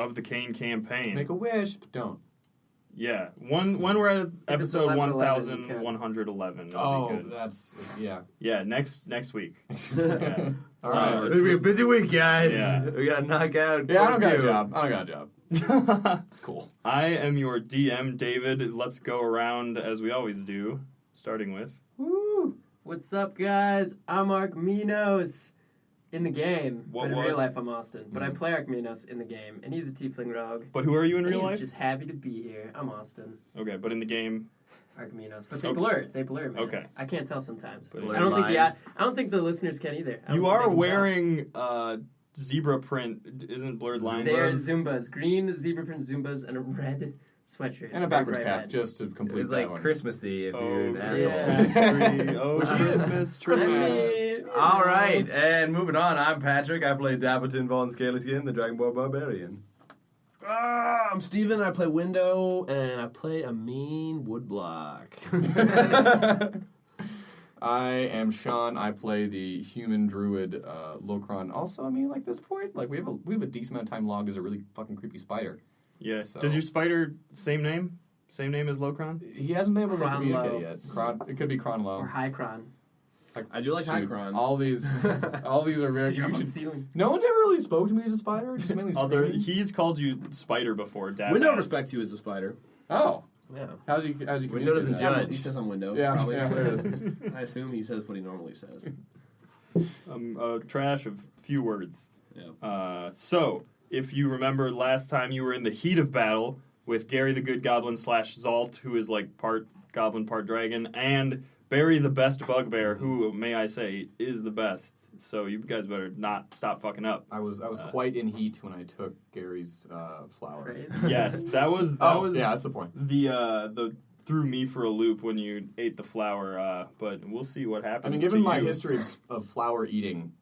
of the Kain campaign. Make a wish, but don't. Yeah, when we're at episode 1111, 1111. Oh, that's yeah. Next week. Yeah. All right. It's gonna be a busy week, guys. Yeah. We gotta knock out. Yeah, I don't got a job. It's cool. I am your DM, David. Let's go around as we always do, starting with. Woo! What's up, guys? I'm Arkmenos in the game, but in real life I'm Austin. But I play Arkmenos in the game, and he's a tiefling rogue. But who are you in real He's life? just happy to be here. I'm Austin. Okay, but in the game. Arkmenos, but they blur, man. Okay. I can't tell sometimes. Blurred I don't think the listeners can either. You are wearing zebra print. Isn't blurred lines? They're Zumbas, green zebra print Zumbas, and a red sweatshirt And a backwards bright cap, red. just to complete It's that like one. Christmassy if you're an Christmas tree. Oh, Which is Christmas tree. All right, and moving on, I'm Patrick. I play Dapperton Von Scaleskin, the Dragonborn Barbarian. I'm Steven, I play Window, and I play a mean woodblock. I am Sean. I play the human druid Locron. Also, I mean, like this point, like we have a decent amount of time logged as a really fucking creepy spider. Yeah. So- Does your spider same name? Same name as Locron? He hasn't been able to Kronlo. communicate yet. It could be Kronlo. Or high cron. I do like Shoot, Hycron. all these are very. Jump You on should, ceiling. no one's ever really spoke to me as a spider. Just mainly screaming. He's called you spider before, Dad. Window respects you as a spider. Oh, Yeah. how's he? Window doesn't judge. He says on Window. Yeah, probably. yeah, there it is. I assume he says what he normally says. Trash of few words. Yeah. So, if you remember last time you were in the heat of battle with Gary the Good Goblin / Zalt, who is like part goblin, part dragon, and Barry the Best Bugbear, who, may I say, is the best. So you guys better not stop fucking up. I was quite in heat when I took Gary's flower. Phrase. Yes, that was yeah, that's the point. the threw me for a loop when you ate the flower, but we'll see what happens. I mean, given to my you. history of flower eating,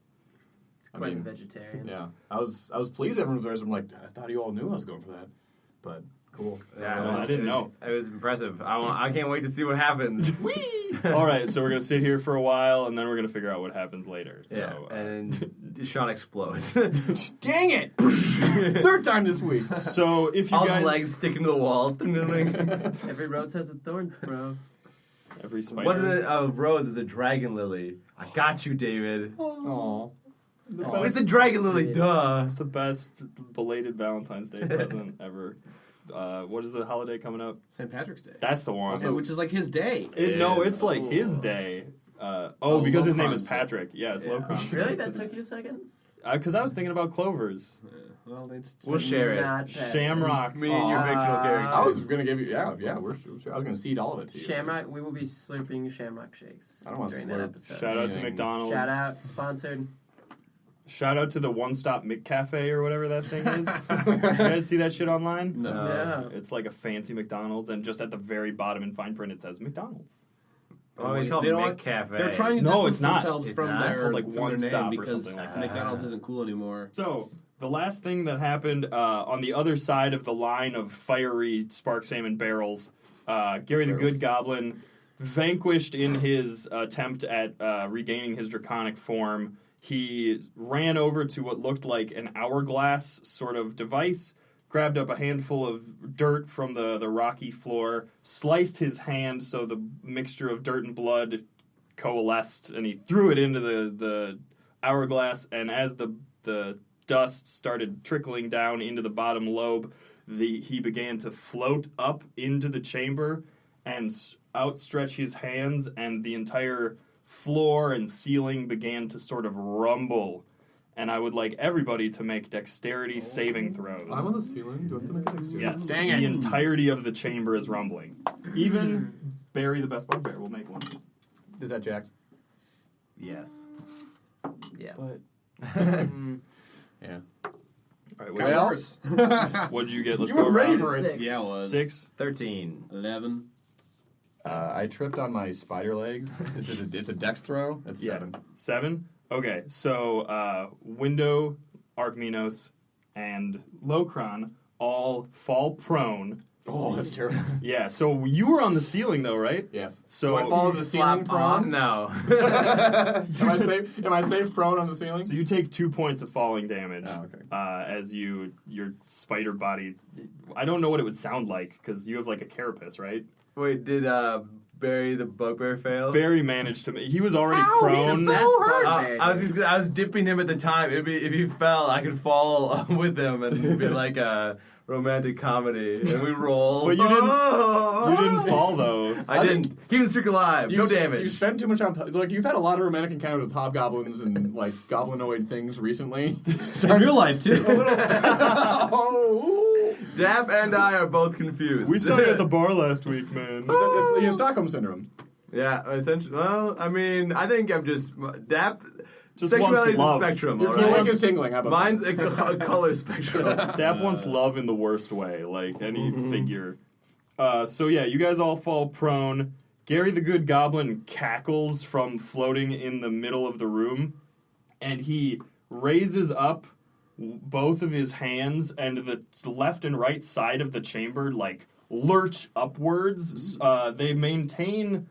It's quite a vegetarian. yeah, I was pleased everyone was there. I'm like, I thought you all knew I was going for that, but cool. Well, I didn't know. It was impressive. I can't wait to see what happens. Whee! All right, so we're gonna sit here for a while, and then we're gonna figure out what happens later. So, Yeah, and Sean explodes. Dang it! Third time this week. so if you All guys the legs sticking to the walls. Every rose has its thorns, bro. every spider Wasn't a rose, it's a dragon lily. I got you, David. Aw. Oh, it's a dragon lily, duh. It's the best belated Valentine's Day present ever. What is the holiday coming up? St. Patrick's Day. That's the one. Which is like his day. No, it's like his day. Because his name is Locron's Patrick. Yeah, it's Locron. Really? That took you a second? Because I was thinking about clovers. Well, it's We'll share it. Not that. Shamrock. Me and your fictional character. I was gonna give you, yeah. I was gonna seed all of it to you. Shamrock, we will be slurping shamrock shakes I don't wanna during slurp. that episode. Shout out to Anything. McDonald's. Shout out, sponsored. Shout out to the One Stop McCafe or whatever that thing is. You guys see that shit online? No. Yeah. It's like a fancy McDonald's, and just at the very bottom in fine print it says McDonald's. Oh, it's called They don't- McCafe. They're trying to No, distance it's not. themselves It's from not. It's their, called, like, from One their Stop name or because something like that. McDonald's isn't cool anymore. So, the last thing that happened on the other side of the line of fiery spark salmon barrels, Gary the Good Goblin vanquished in his attempt at regaining his draconic form. He ran over to what looked like an hourglass sort of device, grabbed up a handful of dirt from the rocky floor, sliced his hand so the mixture of dirt and blood coalesced, and he threw it into the hourglass, and as the dust started trickling down into the bottom lobe, he began to float up into the chamber and outstretch his hands, and the entire floor and ceiling began to sort of rumble. And I would like everybody to make dexterity saving throws. I'm on the ceiling. Do I have to make a dexterity? Yes. Dang The it. entirety of the chamber is rumbling. Even Barry the Best Bugbear will make one. Is that Jack? Yes. Yeah. But yeah. All right, Well- Worse. what did you get? Let's You go were ready around. for it. 6. Yeah, it was. 6. 13. 11. I tripped on my spider legs. It's a dex throw. That's 7. 7? Okay, so Window, Arkmenos, and Locron all fall prone Oh, that's terrible. Yeah, so you were on the ceiling though, right? Yes. So Do I fall to the ceiling prone? No. Am I safe prone on the ceiling? So you take 2 points of falling damage Oh, okay. as your spider body. I don't know what it would sound like because you have like a carapace, right? Wait, did Barry the bugbear fail? Barry managed to. He was already prone. I was dipping him at the time. It'd be if he fell, I could fall with him, and it'd be like a romantic comedy, and we roll. But you didn't. You didn't fall though. I didn't. Keep the streak alive. No damage. You spent too much on you've had a lot of romantic encounters with hobgoblins and like goblinoid things recently. In real life too. Dap and I are both confused. We saw you at the bar last week, man. It's Stockholm syndrome. Yeah, essentially. Well, I mean, I think I'm just Dap. Just Sexuality is a wants love. spectrum. Your all cloak right? is tingling. How about Mine's that? a color spectrum. Dap wants love in the worst way, like any figure. So yeah, you guys all fall prone. Gary the Good Goblin cackles from floating in the middle of the room, and he raises up both of his hands, and the left and right side of the chamber like lurch upwards. They maintain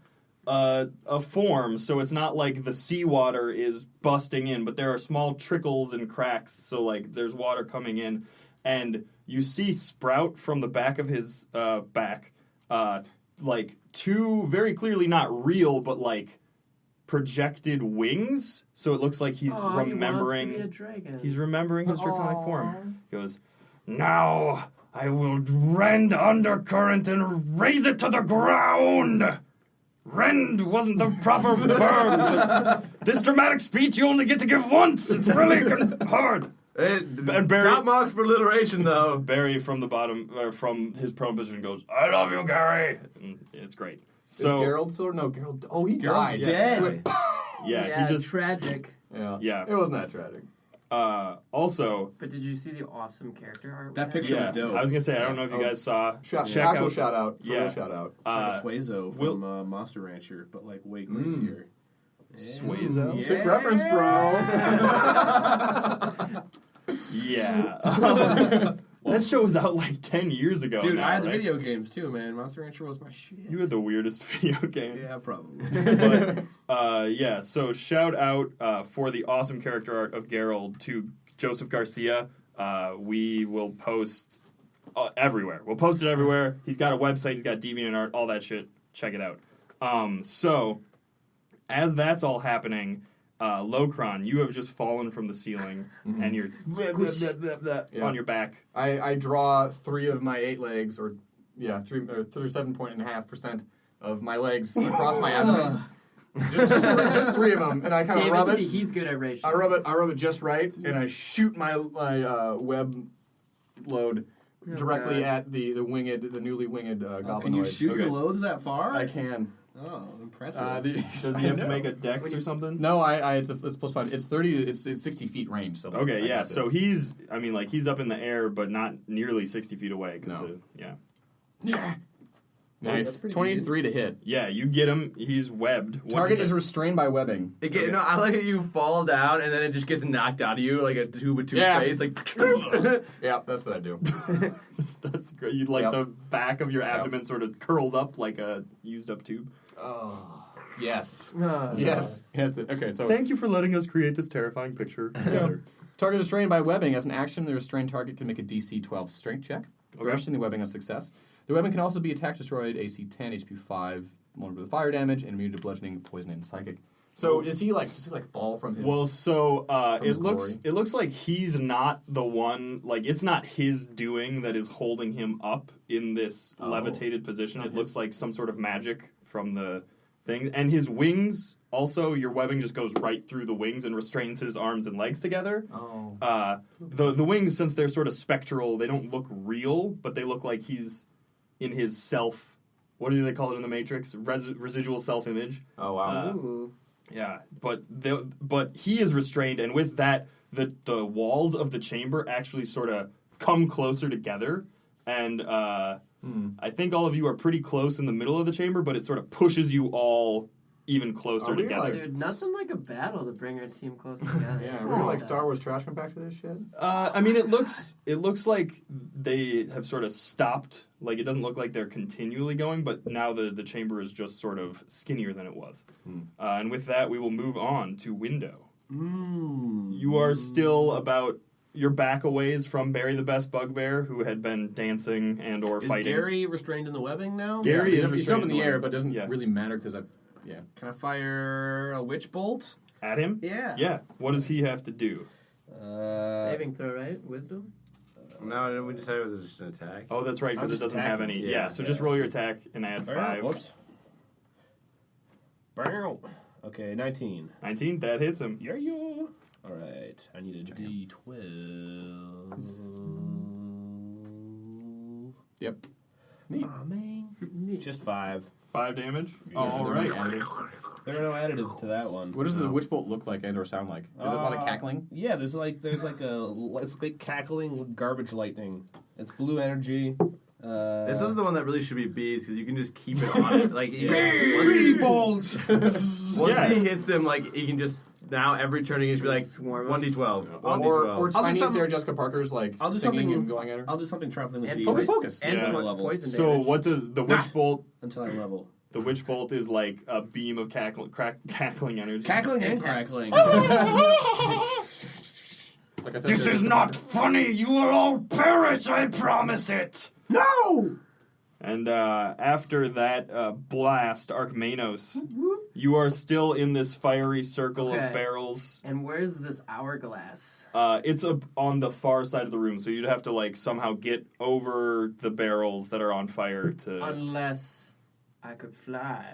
a form, so it's not like the seawater is busting in, but there are small trickles and cracks, so like there's water coming in, and you see sprout from the back of his back, like two very clearly not real, but like projected wings, so it looks like he's remembering. He wants to be a dragon. He's remembering his draconic form. He goes, "Now I will rend Undercurrent and raise it to the ground." Rend wasn't the proper verb. This dramatic speech you only get to give once. It's really hard. And Barry, not marks for alliteration, though. Barry from the bottom, from his prone position, goes, "I love you, Gary." And it's great. So is Gerald still? No, Gerald. Oh, he Gerald's died. dead. yeah, he just tragic. yeah. It wasn't that tragic. Also, But did you see the awesome character art? That picture was dope. I was gonna say I don't know if you guys saw. Shout out. Yeah. Shout out. It's like a Suezo from Monster Rancher, but like way crazier. Suezo? Yeah. Sick reference, bro. Yeah. That show was out like 10 years ago. Dude, now, I had the right? video games too, man. Monster Rancher was my shit. You had the weirdest video games. Yeah, probably. But, yeah, so shout out for the awesome character art of Geralt to Joseph Garcia. We will post everywhere. We'll post it everywhere. He's got a website. He's got DeviantArt, all that shit. Check it out. So, as that's all happening, Locron, you have just fallen from the ceiling, and you're on your back. I draw 3 of my 8 legs, or 37.5% of my legs across my abdomen. just 3 of them, and I kind of rub it. He's good at ratios. I rub it just right, and I shoot my web load directly at the newly winged goblinoid. Can you shoot your loads that far? I can. Oh, impressive. Does he have to make a dex or something? No, it's plus 5. It's 30. It's 60 feet range. So Okay, yeah. So he's up in the air, but not nearly 60 feet away. No. Yeah. Nice. 23 to hit. Yeah, you get him. He's webbed. Target is restrained by webbing. No, I like it. You fall down and then it just gets knocked out of you like a tube of toothpaste. Like, yeah, that's what I do. That's great. You the back of your abdomen sort of curls up like a used up tube. Oh, yes. Oh, yes. Okay, so thank you for letting us create this terrifying picture together. Target restrained by webbing. As an action, the restrained target can make a DC 12 strength check. Bursting the webbing of success. The webbing can also be attack destroyed, AC 10, HP 5, vulnerable to fire damage, and immune to bludgeoning, poison, and psychic. So does he fall from his? Well, so his it looks like he's not the one. Like it's not his doing that is holding him up in this levitated position. It looks like some sort of magic from the thing, and his wings. Also, your webbing just goes right through the wings and restrains his arms and legs together. Oh. The wings, since they're sort of spectral, they don't look real, but they look like he's in his self. What do they call it in the Matrix? Residual self-image. Oh wow. Yeah, but he is restrained, and with that, the walls of the chamber actually sort of come closer together, and I think all of you are pretty close in the middle of the chamber, but it sort of pushes you all even closer Are we, together. like- Dude, nothing like a battle to bring our team closer together. Yeah, we're like Star Wars trash compactor this shit. I mean, it looks like they have sort of stopped. Like, it doesn't look like they're continually going, but now the chamber is just sort of skinnier than it was. And with that, we will move on to Window. You are still about... You're back a ways from Barry the Best Bugbear, who had been dancing and or Is fighting. Gary restrained in the webbing now? Gary is He's up in the restrained. air, but doesn't Yeah. really matter because Can I fire a witch bolt? At him? Yeah. Yeah. What does he have to do? Saving throw, right? Wisdom? No, we decided it was just an attack. Oh, that's right, because it just doesn't have attacking. any. Yeah, So just roll your attack and add 5. Whoops. Okay, 19. 19, that hits him. Yeah. All right, I need a D12. Yep. Neat. Aw, man. Just 5. 5 damage. Yeah, All there right. are no additives. There are no additives to that one. What does the witch bolt look like and or sound like? Is it a lot of cackling? Yeah, there's like it's like cackling garbage lightning. It's blue energy. This is the one that really should be bees because you can just keep it on it. Like Bee bolt. once he hits him, like he can just now every turn he can just be like Swarm him. 1d12, 1d12. Or do tiny something- Sarah Jessica Parker's like I'll do singing something- and going at her. I'll do something traveling with And bees Focus, focus. And Yeah. poison So damage. what does the witch bolt? until I level. The witch bolt is like a beam of cackling energy. Cackling and crackling. Like I said, Sarah Jessica Parker. funny. You will all perish. I promise it. No! And after that blast, Arkmenos, you are still in this fiery circle Okay. of barrels. And where's this hourglass? It's on the far side of the room, so you'd have to like somehow get over the barrels that are on fire to. Unless I could fly.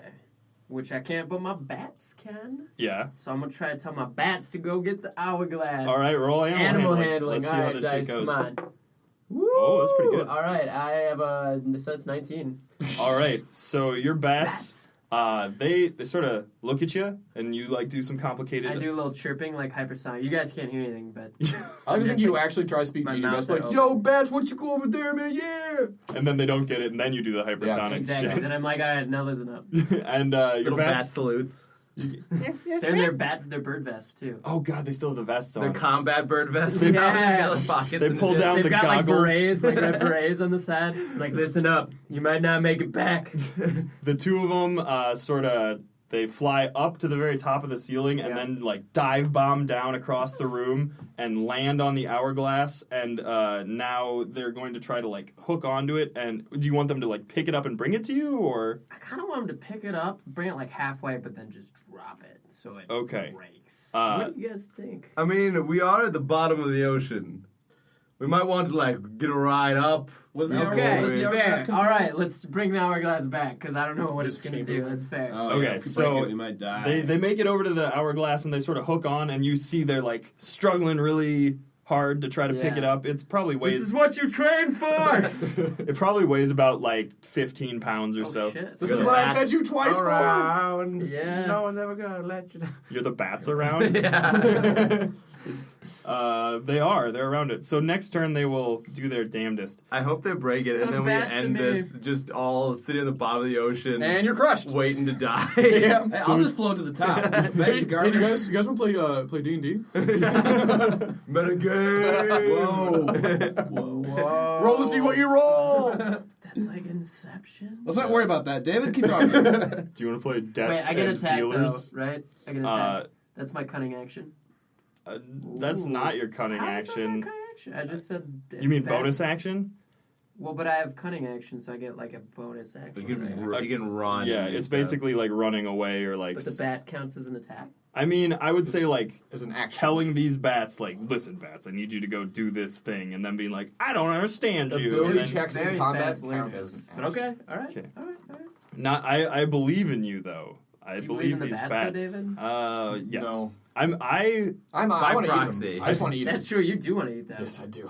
Which I can't, but my bats can. Yeah. So I'm gonna try to tell my bats to go get the hourglass. All right, roll Animal handling. Let's see All how right, this dice, shit goes. come on. Oh, that's pretty good. All right, I have so that's 19. All right, so your bats, they sort of look at you, and you like do some complicated. I do a little chirping like hypersonic. You guys can't hear anything, but I think Yes, you actually try to speak my GG. mouth Best like, open. yo, bats, why don't you go over there, man? Yeah. And then they don't get it, and then you do the hypersonic exactly. shit. Then I'm like, all right, now listen up. And your Little bat bats. salutes. They're in their bird vests too. Oh god, they still have the vests Their on. combat bird vests. They- Yeah. They pull down They've the got like goggles. berets, like red berets on the side. Like, listen up, you might not make it back. The two of them sort of they fly up to the very top of the ceiling and Yeah. then like dive bomb down across the room and land on the hourglass. And now they're going to try to like hook onto it. And do you want them to like pick it up and bring it to you, or I kind of want them to pick it up, bring it like halfway, but then just drop it so it Okay. breaks. Uh, What do you guys think? I mean, we are at the bottom of the ocean. We might want to like get a ride up. Was the Okay, was the fair. hourglass control? All right, let's bring the hourglass back because I don't know what This it's gonna chamber do. room. That's fair. Oh, Okay, yeah, if we so break it, we might die. they make it over to the hourglass and they sort of hook on, and you see they're like struggling really hard to try to pick Yeah. it up. It's probably This weighs is what you trained for. it probably weighs about like 15 pounds or Oh, so. shit. This is what I fed you twice for. around. Yeah. No one's ever gonna let you down. You're the bats around. Yeah. They're around it. So next turn they will do their damnedest. I hope they break it, and Come then we back to end me. this just all sitting at the bottom of the ocean, And you're crushed. waiting to die. Yeah. Hey, I'll just float to the top. Bags of Hey, garbage. you guys want to play D&D? Metagame. Whoa. Roll to see what you roll. That's like Inception. Let's not worry about that. David, keep talking. Do you want to play Wait, debts I get and attack dealers? though, right? I get attack. That's my cunning action. That's Ooh. not your cunning How is that action. my cunning action? I just said. You mean that- bonus action? Well, but I have cunning action, so I get like a bonus action. You can, right? you can run. Yeah, and do it's stuff. basically like running away or like. But the bat counts as an attack. I mean, I would say like As an action. telling these bats like, listen, bats, I need you to go do this thing, and then being like, I don't understand you. Ability And then, checks in Very combat fast count learners. as an But action. okay, all right, Okay. all right, all right. Not, I believe in you though. I Do you believe believe in the these bats, bats. though, David? Yes. No. I I By want to eat proxy. them. I just want to eat them. That's true. You do want to eat that. Yes, I do.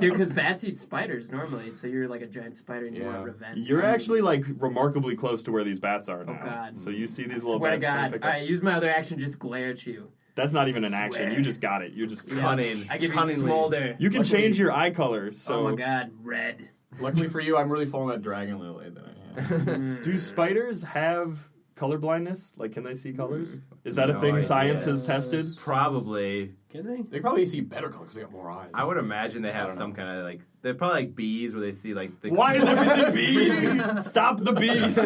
Dude, because bats eat spiders normally, so you're like a giant spider and you Yeah. want revenge. You're actually like remarkably close to where these bats are now. Oh, God. So you see I these little swear to bats trying to God. pick All up. right, use my other action. Just glare at you. That's not even an I action. swear. You just got it. You just Yeah. Cunning. I give you Cunningly. smolder. you can Luckily- change your eye color. So Oh my God, red. Luckily for you, I'm really following that dragon lily that I have. do spiders have color blindness? Like, can they see colors? Is that a No thing idea. science has tested? Probably. Can they? They probably see better color because they got more eyes. I would imagine they have don't some kind of like they're probably like bees where they see like the Why is everything bees? Stop the bees!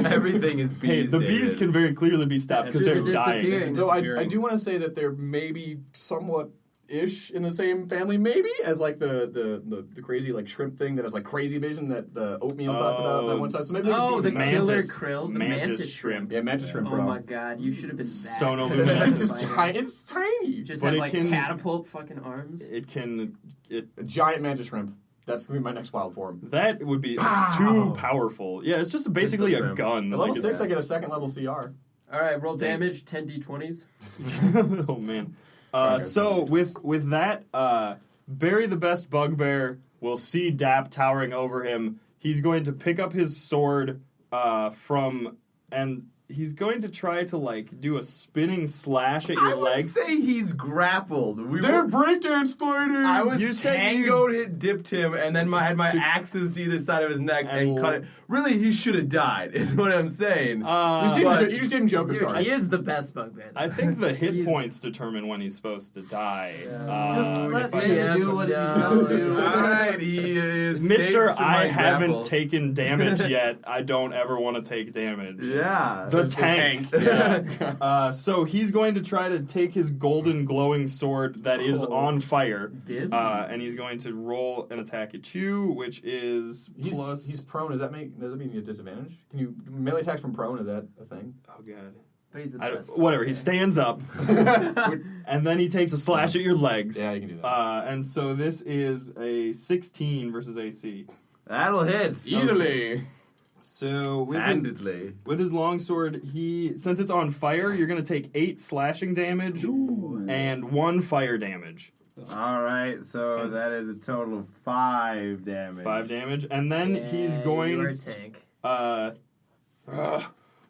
Everything is bees. Hey, the bees David. can very clearly be stopped because they're dying. disappearing. Though I do want to say that they're maybe somewhat ish in the same family, maybe as like the crazy like shrimp thing that has like crazy vision that the oatmeal talked about that one time. So maybe they can Oh, see the them. killer krill, the mantis shrimp. Yeah, mantis shrimp, Oh bro. my god, you should have been that. Sonoluminescent. It's just tiny. It's tiny. Just But have it like can- catapult fucking arms. It can. A giant mantis shrimp. That's gonna be my next wild form. That would be Pow! too powerful. Yeah, it's just basically a shrimp. gun. At level Like, 6, I get a second level CR. All right, roll damage, 10d20s. oh man. Okay. So with that, Barry the best bugbear will see Dap towering over him. He's going to pick up his sword and he's going to try to like do a spinning slash at your I would legs. say he's grappled. They're breakdance fighting! I was You said tangoed, dipped him, and then I had my axes to either side of his neck and cut it. Really, he should have died, is what I'm saying. you just gave him Joker's Dude, cards. he is the best bugbear. I think the hit He's- points determine when he's supposed to die. Just let if I- David do what he's gonna do. All right, he is. Mister, I haven't taken damage yet. I don't ever want to take damage. Yeah. The tank. Yeah. So he's going to try to take his golden glowing sword that is on fire. Dibs? And he's going to roll an attack at you, which is plus. He's prone. Does that mean you have disadvantage? Can you melee attacks from prone? Is that a thing? oh god. But he's the best. Whatever. He bugbear. stands up, and then he takes a slash at your legs. Yeah, you can do that. And so this is a 16 versus AC. That'll hit. Easily. So Handedly. with his longsword, since it's on fire, you're going to take 8 slashing damage and 1 fire damage. All right, so that is a total of 5 damage. 5 damage, and then he's Yeah, going. You're a tank.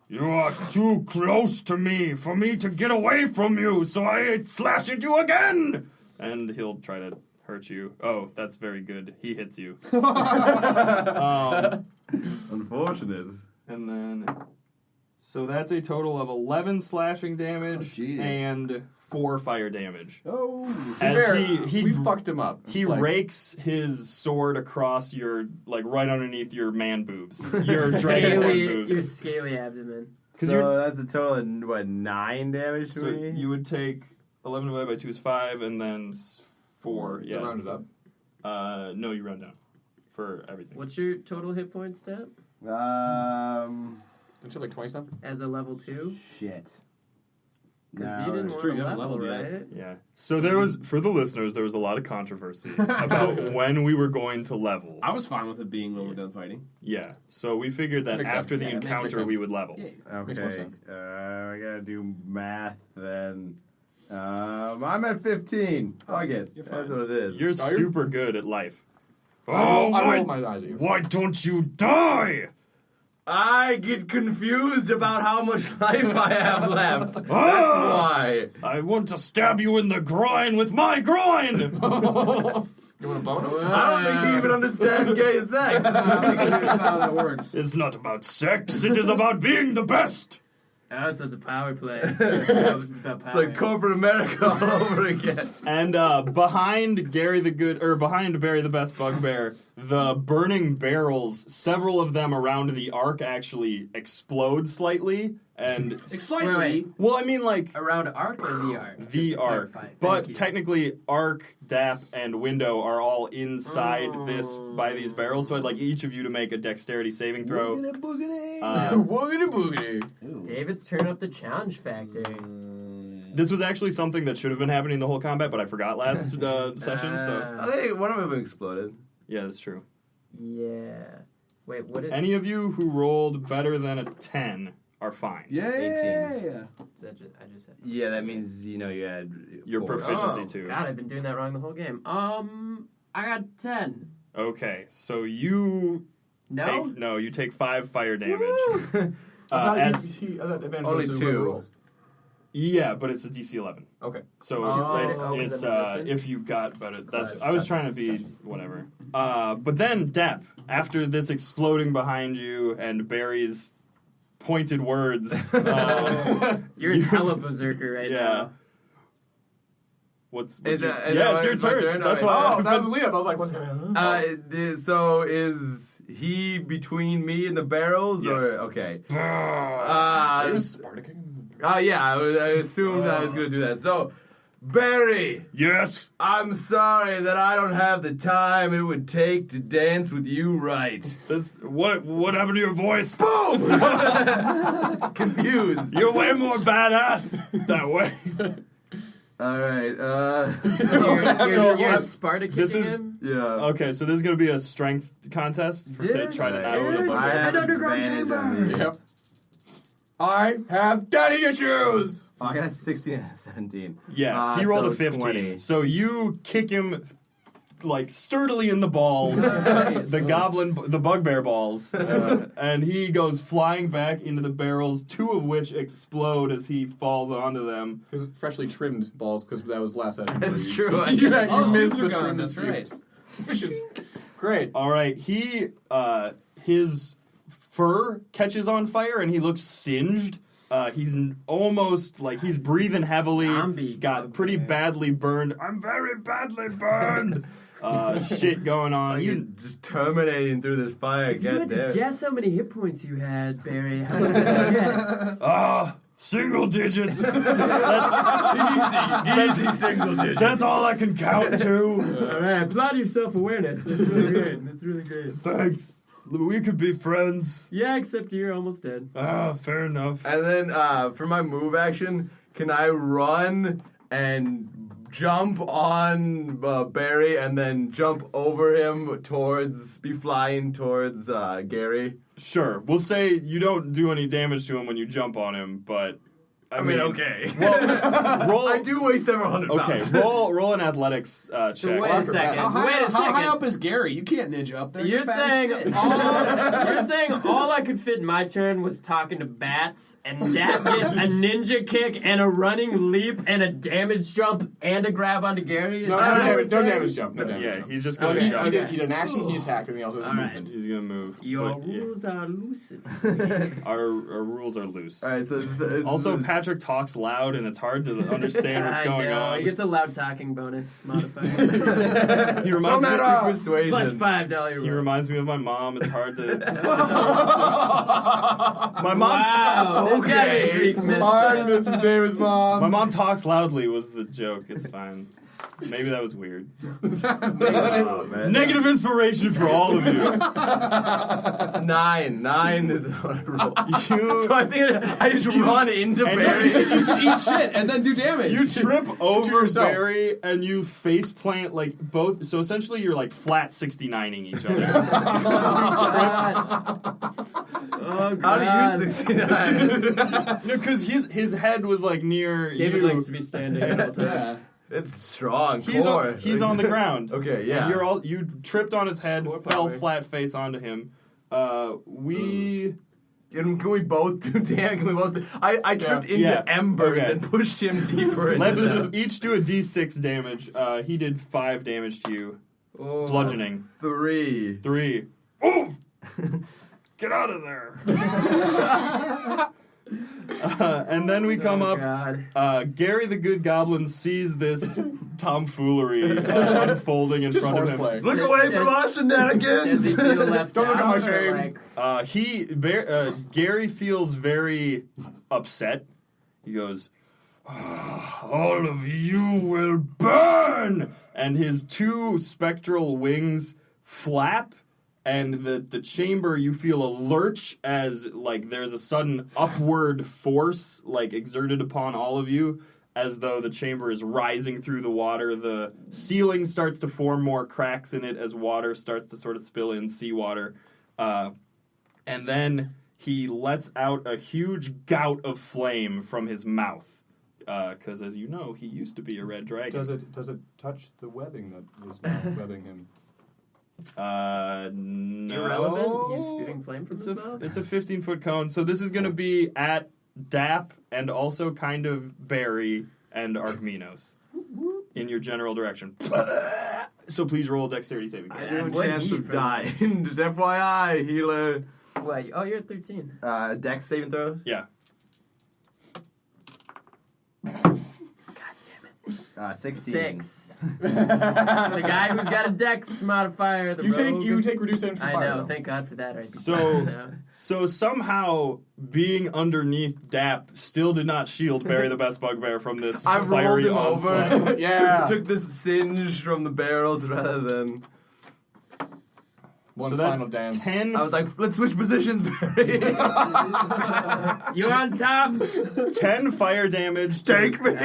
You are too close to me for me to get away from you, so I slash at you again! And he'll try to hurt you. Oh, that's very good. He hits you. Unfortunate. And then... So that's a total of 11 slashing damage Oh, jeez. and 4 fire damage. Oh. As we fucked him up. He rakes his sword across your, like, right underneath your man boobs. Your dragonborn boobs. Your scaly abdomen. So that's a total of, what, 9 damage to So me? you would take 11 divided by 2 is 5, and then 4. To Yeah. round it up. No, you round down for everything. What's your total hit point stat? Don't you have like 20 something? As a level 2? Shit. Because you didn't it's want true, to you haven't level, leveled yet. right? Yeah. So there was, for the listeners, there was a lot of controversy about when we were going to level. I was fine with it being when we're done fighting. Yeah. So we figured that Makes sense. after the Yeah, it makes encounter sense. we would level. Yeah. Okay. Makes more sense. I gotta do math then. I'm at 15. Fuck it. You're That's fine. what it is. You're super good at life. I rolled my eyes at you. Why don't you die? I get confused about how much life I have left. That's Ah! why. I want to stab you in the groin with my groin! You want a bone? I don't think you even understand gay sex. That's how that works. It's not about sex, it is about being the best! Oh, so it's a power play. It's about It's power. like corporate America all over again. And behind Barry the Best Bugbear, the burning barrels, several of them around the ark actually explode slightly. And Slightly. Wait. well, I mean like Around Ark or the Ark? the Just to ark, clarify. Thank but you. technically Ark, Dap, and Window are all inside this by these barrels. So I'd like each of you to make a dexterity saving throw. Boogity. Woogity boogity. David's turning up the challenge factor. This was actually something that should have been happening the whole combat, but I forgot last session. So I think one of them exploded. yeah, that's true. Yeah. Wait, what is... Any of you who rolled better than a 10 are fine. Yeah. I just had... Yeah, that means you had Your 4. proficiency too. God, I've been doing that wrong the whole game. I got 10. Okay, so you No? take 5 fire damage. I thought As I thought advantage Only was 2. whoever rolls. Yeah, but it's a DC 11. Okay. So it's resistant? if you got better. That's Right. I was trying to be whatever. But then Dap, after this exploding behind you and Barry's pointed words, You're hella berserker right yeah. now. What's Is your, that- is yeah, that it's your it's my turn. turn? That's Alright. why. Oh, that was the lead up. I was like, what's going on? So is he between me and the barrels, Yes. or okay? Sparta King? Yeah, I assumed I was gonna do that. So, Barry, Yes. I'm sorry that I don't have the time it would take to dance with you right. That's what happened to your voice? Boom! Confused. You're way more badass that way. All right. You're Sparta kicking this is- him? Yeah. Okay, so this is gonna be a strength contest to This try to is out the I have an underground advantage chamber. on this. Yep. I have daddy issues! Oh, I got a 16 and a 17. Yeah, he rolled so a 15. 20. So you kick him like sturdily in the balls, the bugbear balls, and he goes flying back into the barrels, 2 of which explode as he falls onto them. Because freshly trimmed balls, because that was last session. That's true. You missed these are the gone, trim that's right. Which is great. All right, his fur catches on fire and he looks singed. He's almost like he's breathing heavily. Zombie Got pretty bugbear. badly burned. I'm very badly burned. Shit going on. You just terminating through this fire. If you Get had to there. guess how many hit points you had, Barry, how much would you guess? Single digits. Easy single digit. That's all I can count to. All right, applaud your self-awareness. That's really great. That's really great. Thanks. We could be friends. Yeah, except you're almost dead. Fair enough. And then for my move action, can I run and jump on Barry and then jump over him be flying towards Gary? Sure. We'll say you don't do any damage to him when you jump on him, but I mean, okay. Well, roll. I do weigh several hundred pounds. Okay, roll an athletics check. So wait a second. How Wait a high second. up is Gary? You can't ninja up there. You're You're fast as saying shit. all I could fit in my turn was talking to bats, and that gets a ninja kick and a running leap and a damage jump and a grab onto Gary? Is No, that what no we're damage saying? jump. No damage Yeah, jump. he's just gonna Okay, jump. He did an action, he attacked, and he also has a All right. movement. He's gonna move. Your but, yeah, rules are loose. our rules are loose. All right, so Also, Patrick talks loud, and it's hard to understand what's going I know. on. He gets a loud talking bonus modifier. He reminds me. persuasion. Plus $5 He rules. reminds me of my mom. It's hard to. My mom. Wow. This guy Okay. is Greek myth. Hi, Mrs. Davis' mom. My mom talks loudly was the joke. It's fine. Maybe that was weird. Oh, man. Negative inspiration for all of you. 9 is what I roll. You, So I think I just run into and Barry. You should eat shit and then do damage. you trip over yourself. Barry and you face plant like both. So essentially, you're like flat 69ing each other. Oh, How God. do you 69? Because his head was like near David you. likes to be standing at all times. It's strong. He's core. on, he's on the ground. Okay, yeah. And you tripped on his head, Core fell power. flat face onto him. We Can we both do damage? Can we both? I tripped into Yeah. embers Okay. and pushed him deeper into let's them. each do a d6 damage. He did 5 damage to you, Oh. bludgeoning. 3. 3. Oh! Get out of there! And then we come up. God. Gary the Good Goblin sees this tomfoolery unfolding in Just front of him. horseplay. Look away from our Does shenanigans! he feel left Don't look at out, my or, shame. like- Gary feels very upset. He goes, "All of you will burn!" And his 2 spectral wings flap, and the chamber, you feel a lurch as like there's a sudden upward force like exerted upon all of you, as though the chamber is rising through the water. The ceiling starts to form more cracks in it as water starts to sort of spill in seawater. And then he lets out a huge gout of flame from his mouth. Because, as you know, he used to be a red dragon. Does it touch the webbing that is now webbing him? No. Irrelevant? He's spewing flame from his mouth? It's a 15-foot cone. So this is going to be at Dap, and also kind of Barry and Arkmenos in your general direction. So please roll a dexterity saving throw. I do What a chance heat of for dying. Just FYI, healer. What? Oh, you're at 13. Dex saving throw. Yeah. 16. 6. The guy who's got a dex modifier. The rogue. You take reduced damage from I fire. know. though. Thank God for that. Right? So somehow being underneath Dap still did not shield Barry the Best Bugbear from this I rolled fiery him onslaught. over. Yeah. Took this singe from the barrels rather than. One So final that's dance. 10, I was like, let's switch positions, Barry. You're on top. 10 fire damage to, Take me. to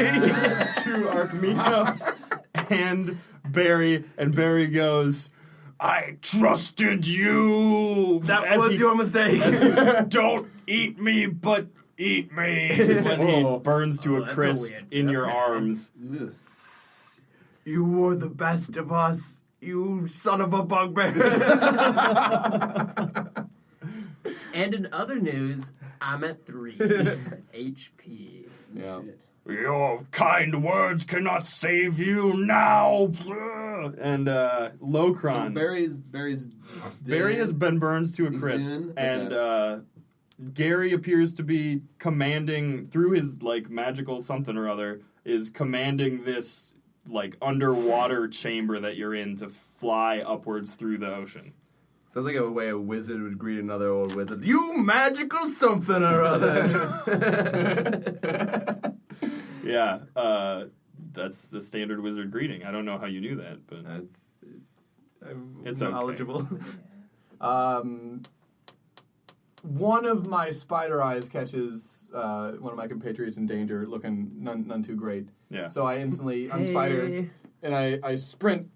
Arkmenos and Barry goes, I trusted you. That As was he- your mistake. Don't eat me, but eat me. When he burns to a that's a crisp weird- in your okay. arms. You were the best of us, you son of a bugbear. And in other news, I'm at 3 HP. Yeah. Your kind words cannot save you now. And Locron. So Barry's dead. Barry has been burned to a He's crisp, dead? and Gary appears to be commanding through his like magical something or other is commanding this like underwater chamber that you're in to fly upwards through the ocean. Sounds like a way a wizard would greet another old wizard. You magical something or other. Yeah, that's the standard wizard greeting. I don't know how you knew that, but I'm It's okay. knowledgeable. One of my spider eyes catches one of my compatriots in danger, looking none too great. yeah. So I instantly unspider, and I sprint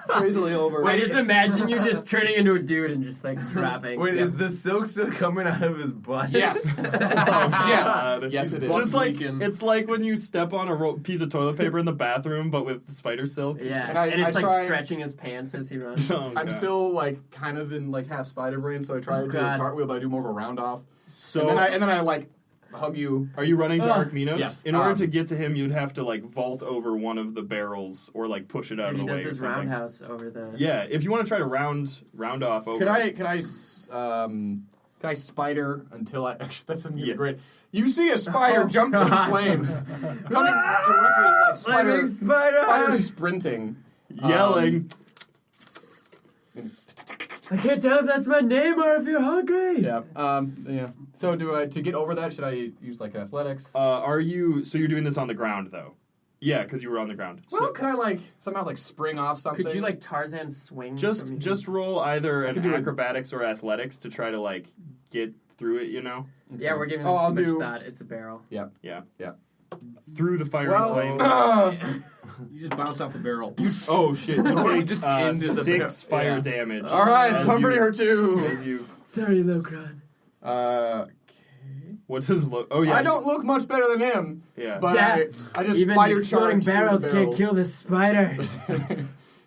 crazily over. I just imagine you just turning into a dude and just like dropping. Wait, is the silk still coming out of his butt? Yes. God. Yes, it is. Just like leaking. it's like when you step on a piece of toilet paper in the bathroom, but with spider silk. Yeah, And and, I it's like try- stretching his pants as he runs. Oh, I'm God. still like kind of in like half spider brain, so I try to do a God. cartwheel, but I do more of a round off. So And then I like hug you. are you running to Arkmenos? Yes. In order to get to him, you'd have to like vault over one of the barrels or like push it out And of he the way does or his something. roundhouse over the. Yeah, if you want to try to round off over. Can I spider until I actually that's gonna be Yeah. great. You see a spider Oh, jump into God. flames, coming directly like Flaming spider! spider sprinting. yelling? I can't tell if that's my name or if you're hungry. Yeah. So to get over that, should I use like athletics? Are you? So you're doing this on the ground though? Yeah, because you were on the ground. well, can I like somehow like spring off something? Could you like Tarzan swing? from- Just roll either an could do it. acrobatics or athletics to try to like get through it. You know, Yeah, we're giving Oh, this I'll too do- much thought. It's a barrel. yeah, Yeah. through the fiery Well, flames. You just bounce off the barrel. Oh shit! You take Just into the 6 fire Yeah. damage. All right, as so I'm you- pretty hurt too. As you, Sorry, Locron. what does look? Oh yeah, I don't look much better than him, Yeah, but Dad, I just Even spider exploding charge through the barrels can't barrels. kill this spider.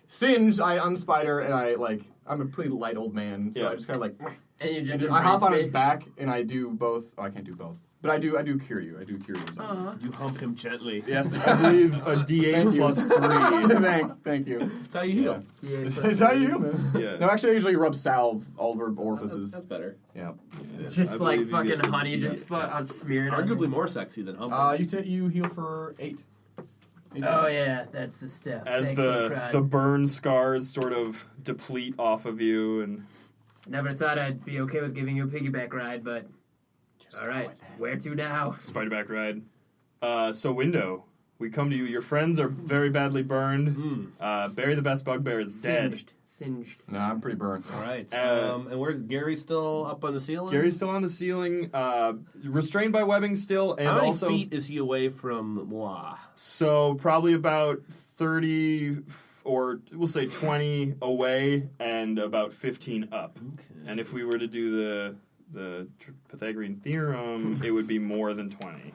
Singe, I unspider, and I like. I'm a pretty light old man, so Yeah. I just kind of like. And you just I hop on embrace his me. back, and I do both. Oh, I can't do both, but I do cure you. I do cure you. Aw. You hump him gently. Yes, I believe a D8 Thank you. plus 3. thank you. That's how you heal. D8 plus Is that three. you, man? Yeah. No, actually, I usually rub salve all over orifices. That's better. Yeah. Just I like believe you fucking get honey, the just on smeared on Arguably me. more sexy than humping. You heal for 8. Oh yeah, that's the stuff. As Thanks, Locron. the burn scars sort of deplete off of you, and Never thought I'd be okay with giving you a piggyback ride, but all right, where to now? Spiderback ride. So Window, we come to you. Your friends are very badly burned. Barry the Best Bugbear is dead. Singed. No, I'm pretty burnt. All right. Uh, And where's Gary still up on the ceiling? Gary's still on the ceiling, restrained by webbing still, and How many also feet is he away from moi? so probably about 30 or we'll say 20 away and about 15 up. Okay. And if we were to do the Pythagorean theorem, it would be more than 20.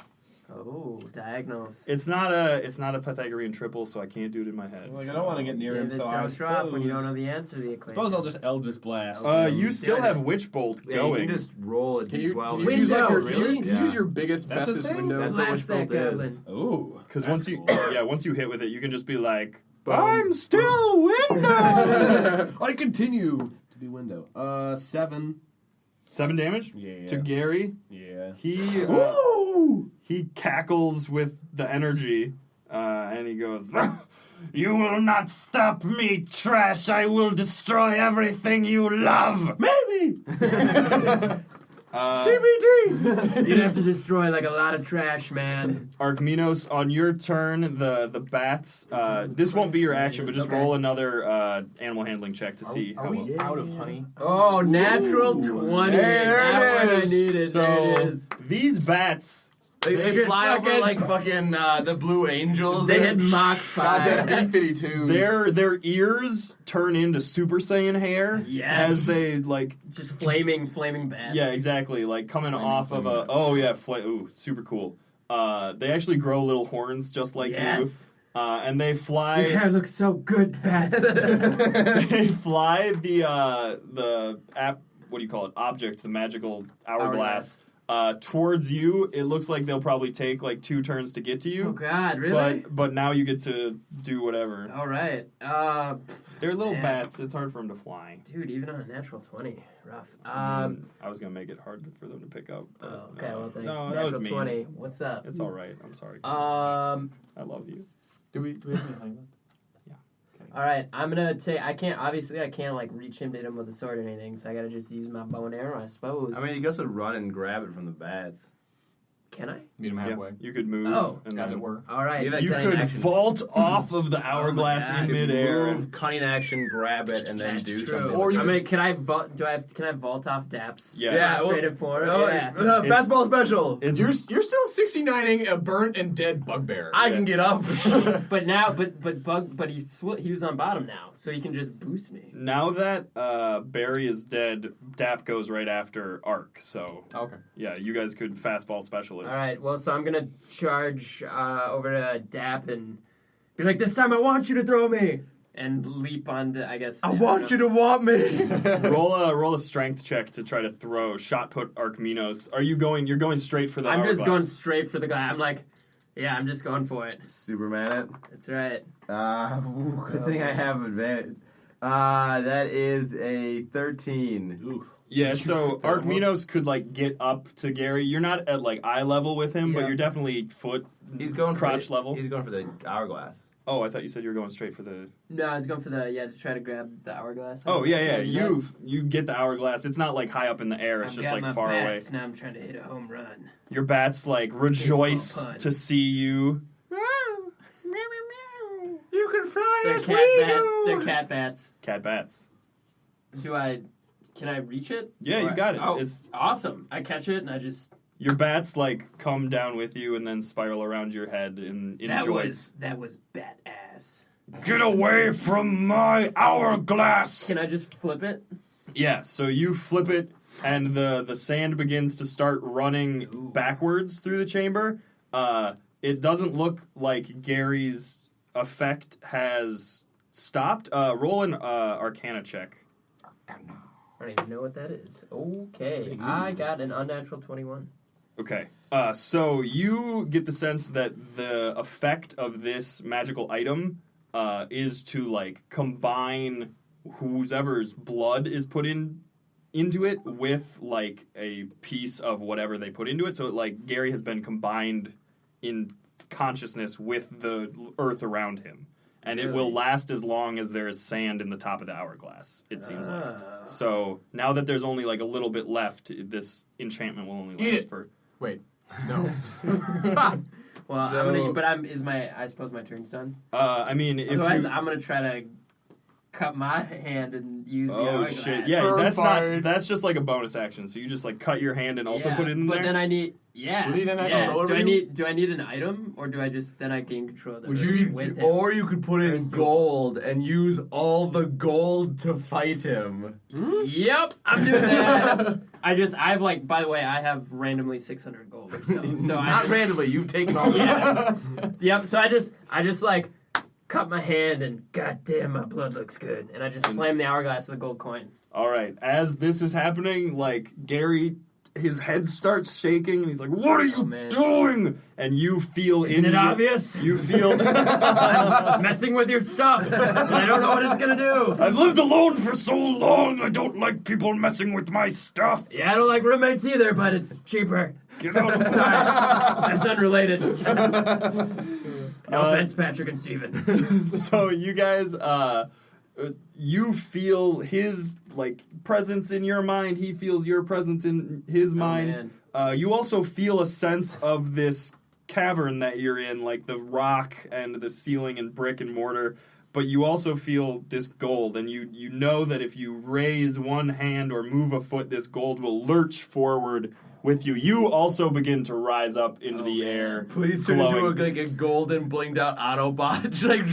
Oh, diagonals. It's not a Pythagorean triple, so I can't do it in my head. Like, I don't want to get near him, David, so I don't drop when you don't know suppose... the answer to the equation. Suppose I'll just Eldritch Blast. You still have Witch Bolt Yeah, going. you can just roll a Can you, d12. can you Window, use like your, really? can you use your biggest, That's a bestest thing? window? That's what Blast Witch that Bolt goblin. is. Ooh. Because that's once you hit with it, you can just be like, Boom. I'm still window. I continue to be window. 7. 7 damage Yeah. to Gary. Yeah. He cackles with the energy, and he goes, "You will not stop me, trash! I will destroy everything you love." Maybe! You'd have to destroy like a lot of trash, man. Arkmenos, on your turn, the bats. This won't be your action, but just Okay. roll another animal handling check to see Are how we well. out of honey? Oh, natural 20. Hey, there That it one I is. needed. So there it is. these bats, They Just fly over fucking- like fucking the Blue Angels. They had Mach 5. Goddamn B-52s. their ears turn into Super Saiyan hair Yes. as they like. Just flaming bats. Yeah, exactly. Like coming off of a. bats. Oh yeah, ooh, super cool. They actually grow little horns just like Yes. you, and they Your fly. hair looks so good, bats. They fly the what do you call it? Object, the magical hourglass. Towards you. It looks like they'll probably take like 2 turns to get to you. Oh God, really? But now you get to do whatever. All right. They're little Man. bats. It's hard for them to fly. Dude, even on a natural 20, rough. I was gonna make it hard for them to pick up. But Oh, okay, well thanks. No, that natural was mean. 20. What's up? It's all right. I'm sorry. Uh, I love you. Do we have any honey left? All right, I'm gonna take. I can't like reach him to hit him with a sword or anything, so I gotta just use my bow and arrow, I suppose. I mean, you guess to run and grab it from the bats. Can I? Meet him halfway. You could move. Oh. and As then- it were. All right. Yeah, You Cunning could action. vault off of the hourglass God. in You could midair. move, cunning action, grab it, and then That's do true. something. Or you I mean, can I vault? Can I vault off Daps? Yeah. Yeah, Straight in forward. Oh, Yeah. fastball special. It's You're still 69ing a burnt and dead bugbear. I can get up. But now, but he was on bottom now, so he can just boost me. now that Barry is dead, Dap goes right after Ark. So Okay. yeah, you guys could fastball special it. All right. Well, so I'm gonna charge over to Dap and be like, "This time I want you to throw me," and leap onto. I guess. I want you to want me. roll a strength check to try to throw shot put Arkmenos. You're going straight for the I'm just hourglass. going straight for the guy. I'm like, yeah, I'm just going for it. Superman it. That's right. Good thing I have advantage. That is a 13. Oof. Yeah, so Arkmenos could like get up to Gary. You're not at like eye level with him, Yeah. but you're definitely foot. He's going crotch for level. He's going for the hourglass. Oh, I thought you said you were going straight for the. No, I was going for to try to grab the hourglass. Oh yeah, yeah. Can I do You get the hourglass. It's not like high up in the air. that? It's I've just got like my far away. bats, Now I'm trying to hit a home run. Your bats like rejoice Baseball pun. to see you. You can fly They're as cat we bats. do. They're cat bats. Cat bats. Can I reach it? Yeah, you got it. Oh, It's awesome! I catch it and I just. your bats like come down with you and then spiral around your head in joy. That was bat ass. Get away from my hourglass! Can I just flip it? Yeah, so you flip it, and the sand begins to start running backwards through the chamber. It doesn't look like Gary's effect has stopped. Roll an Arcana check. I don't even know what that is. Okay, I got an unnatural 21. Okay. So you get the sense that the effect of this magical item is to like combine whoever's blood is put into it with like a piece of whatever they put into it. So like Gary has been combined in consciousness with the earth around him. And it will Really? last as long as there is sand in the top of the hourglass, it seems like. Ah. So now that there's only like a little bit left, this enchantment will only Eat last it. for. Wait. No. Well, So- I suppose my turn's done. I mean, if Otherwise, you, I'm gonna try to cut my hand and use the Oh hourglass. shit! Yeah, that's just like a bonus action. So you just like cut your hand and also put it in there. But then I need Would he then have control over Do I you? need an item, or do I just then I gain control of the Would with you, him? or you could put in gold and use all the gold to fight him. Yep, I'm doing that. I've like, by the way, I have randomly 600 gold or so. So Not randomly, you've taken all the Yep. So I just like cut my hand and goddamn, my blood looks good, and I just slam the hourglass with a gold coin. All right, as this is happening, like Gary, his head starts shaking, and he's like, "What are you doing?" And you feel Isn't it obvious? You feel I'm messing with your stuff, and I don't know what it's gonna do. I've lived alone for so long. I don't like people messing with my stuff. Yeah, I don't like roommates either, but it's cheaper. Get out. Sorry, that's unrelated. No offense, Patrick and Steven. So you guys, you feel his like presence in your mind. He feels your presence in his mind. You also feel a sense of this cavern that you're in, like the rock and the ceiling and brick and mortar. But you also feel this gold, and you know that if you raise one hand or move a foot, this gold will lurch forward with you. You also begin to rise up into the air. Please turn into a golden blinged out Autobot. Just like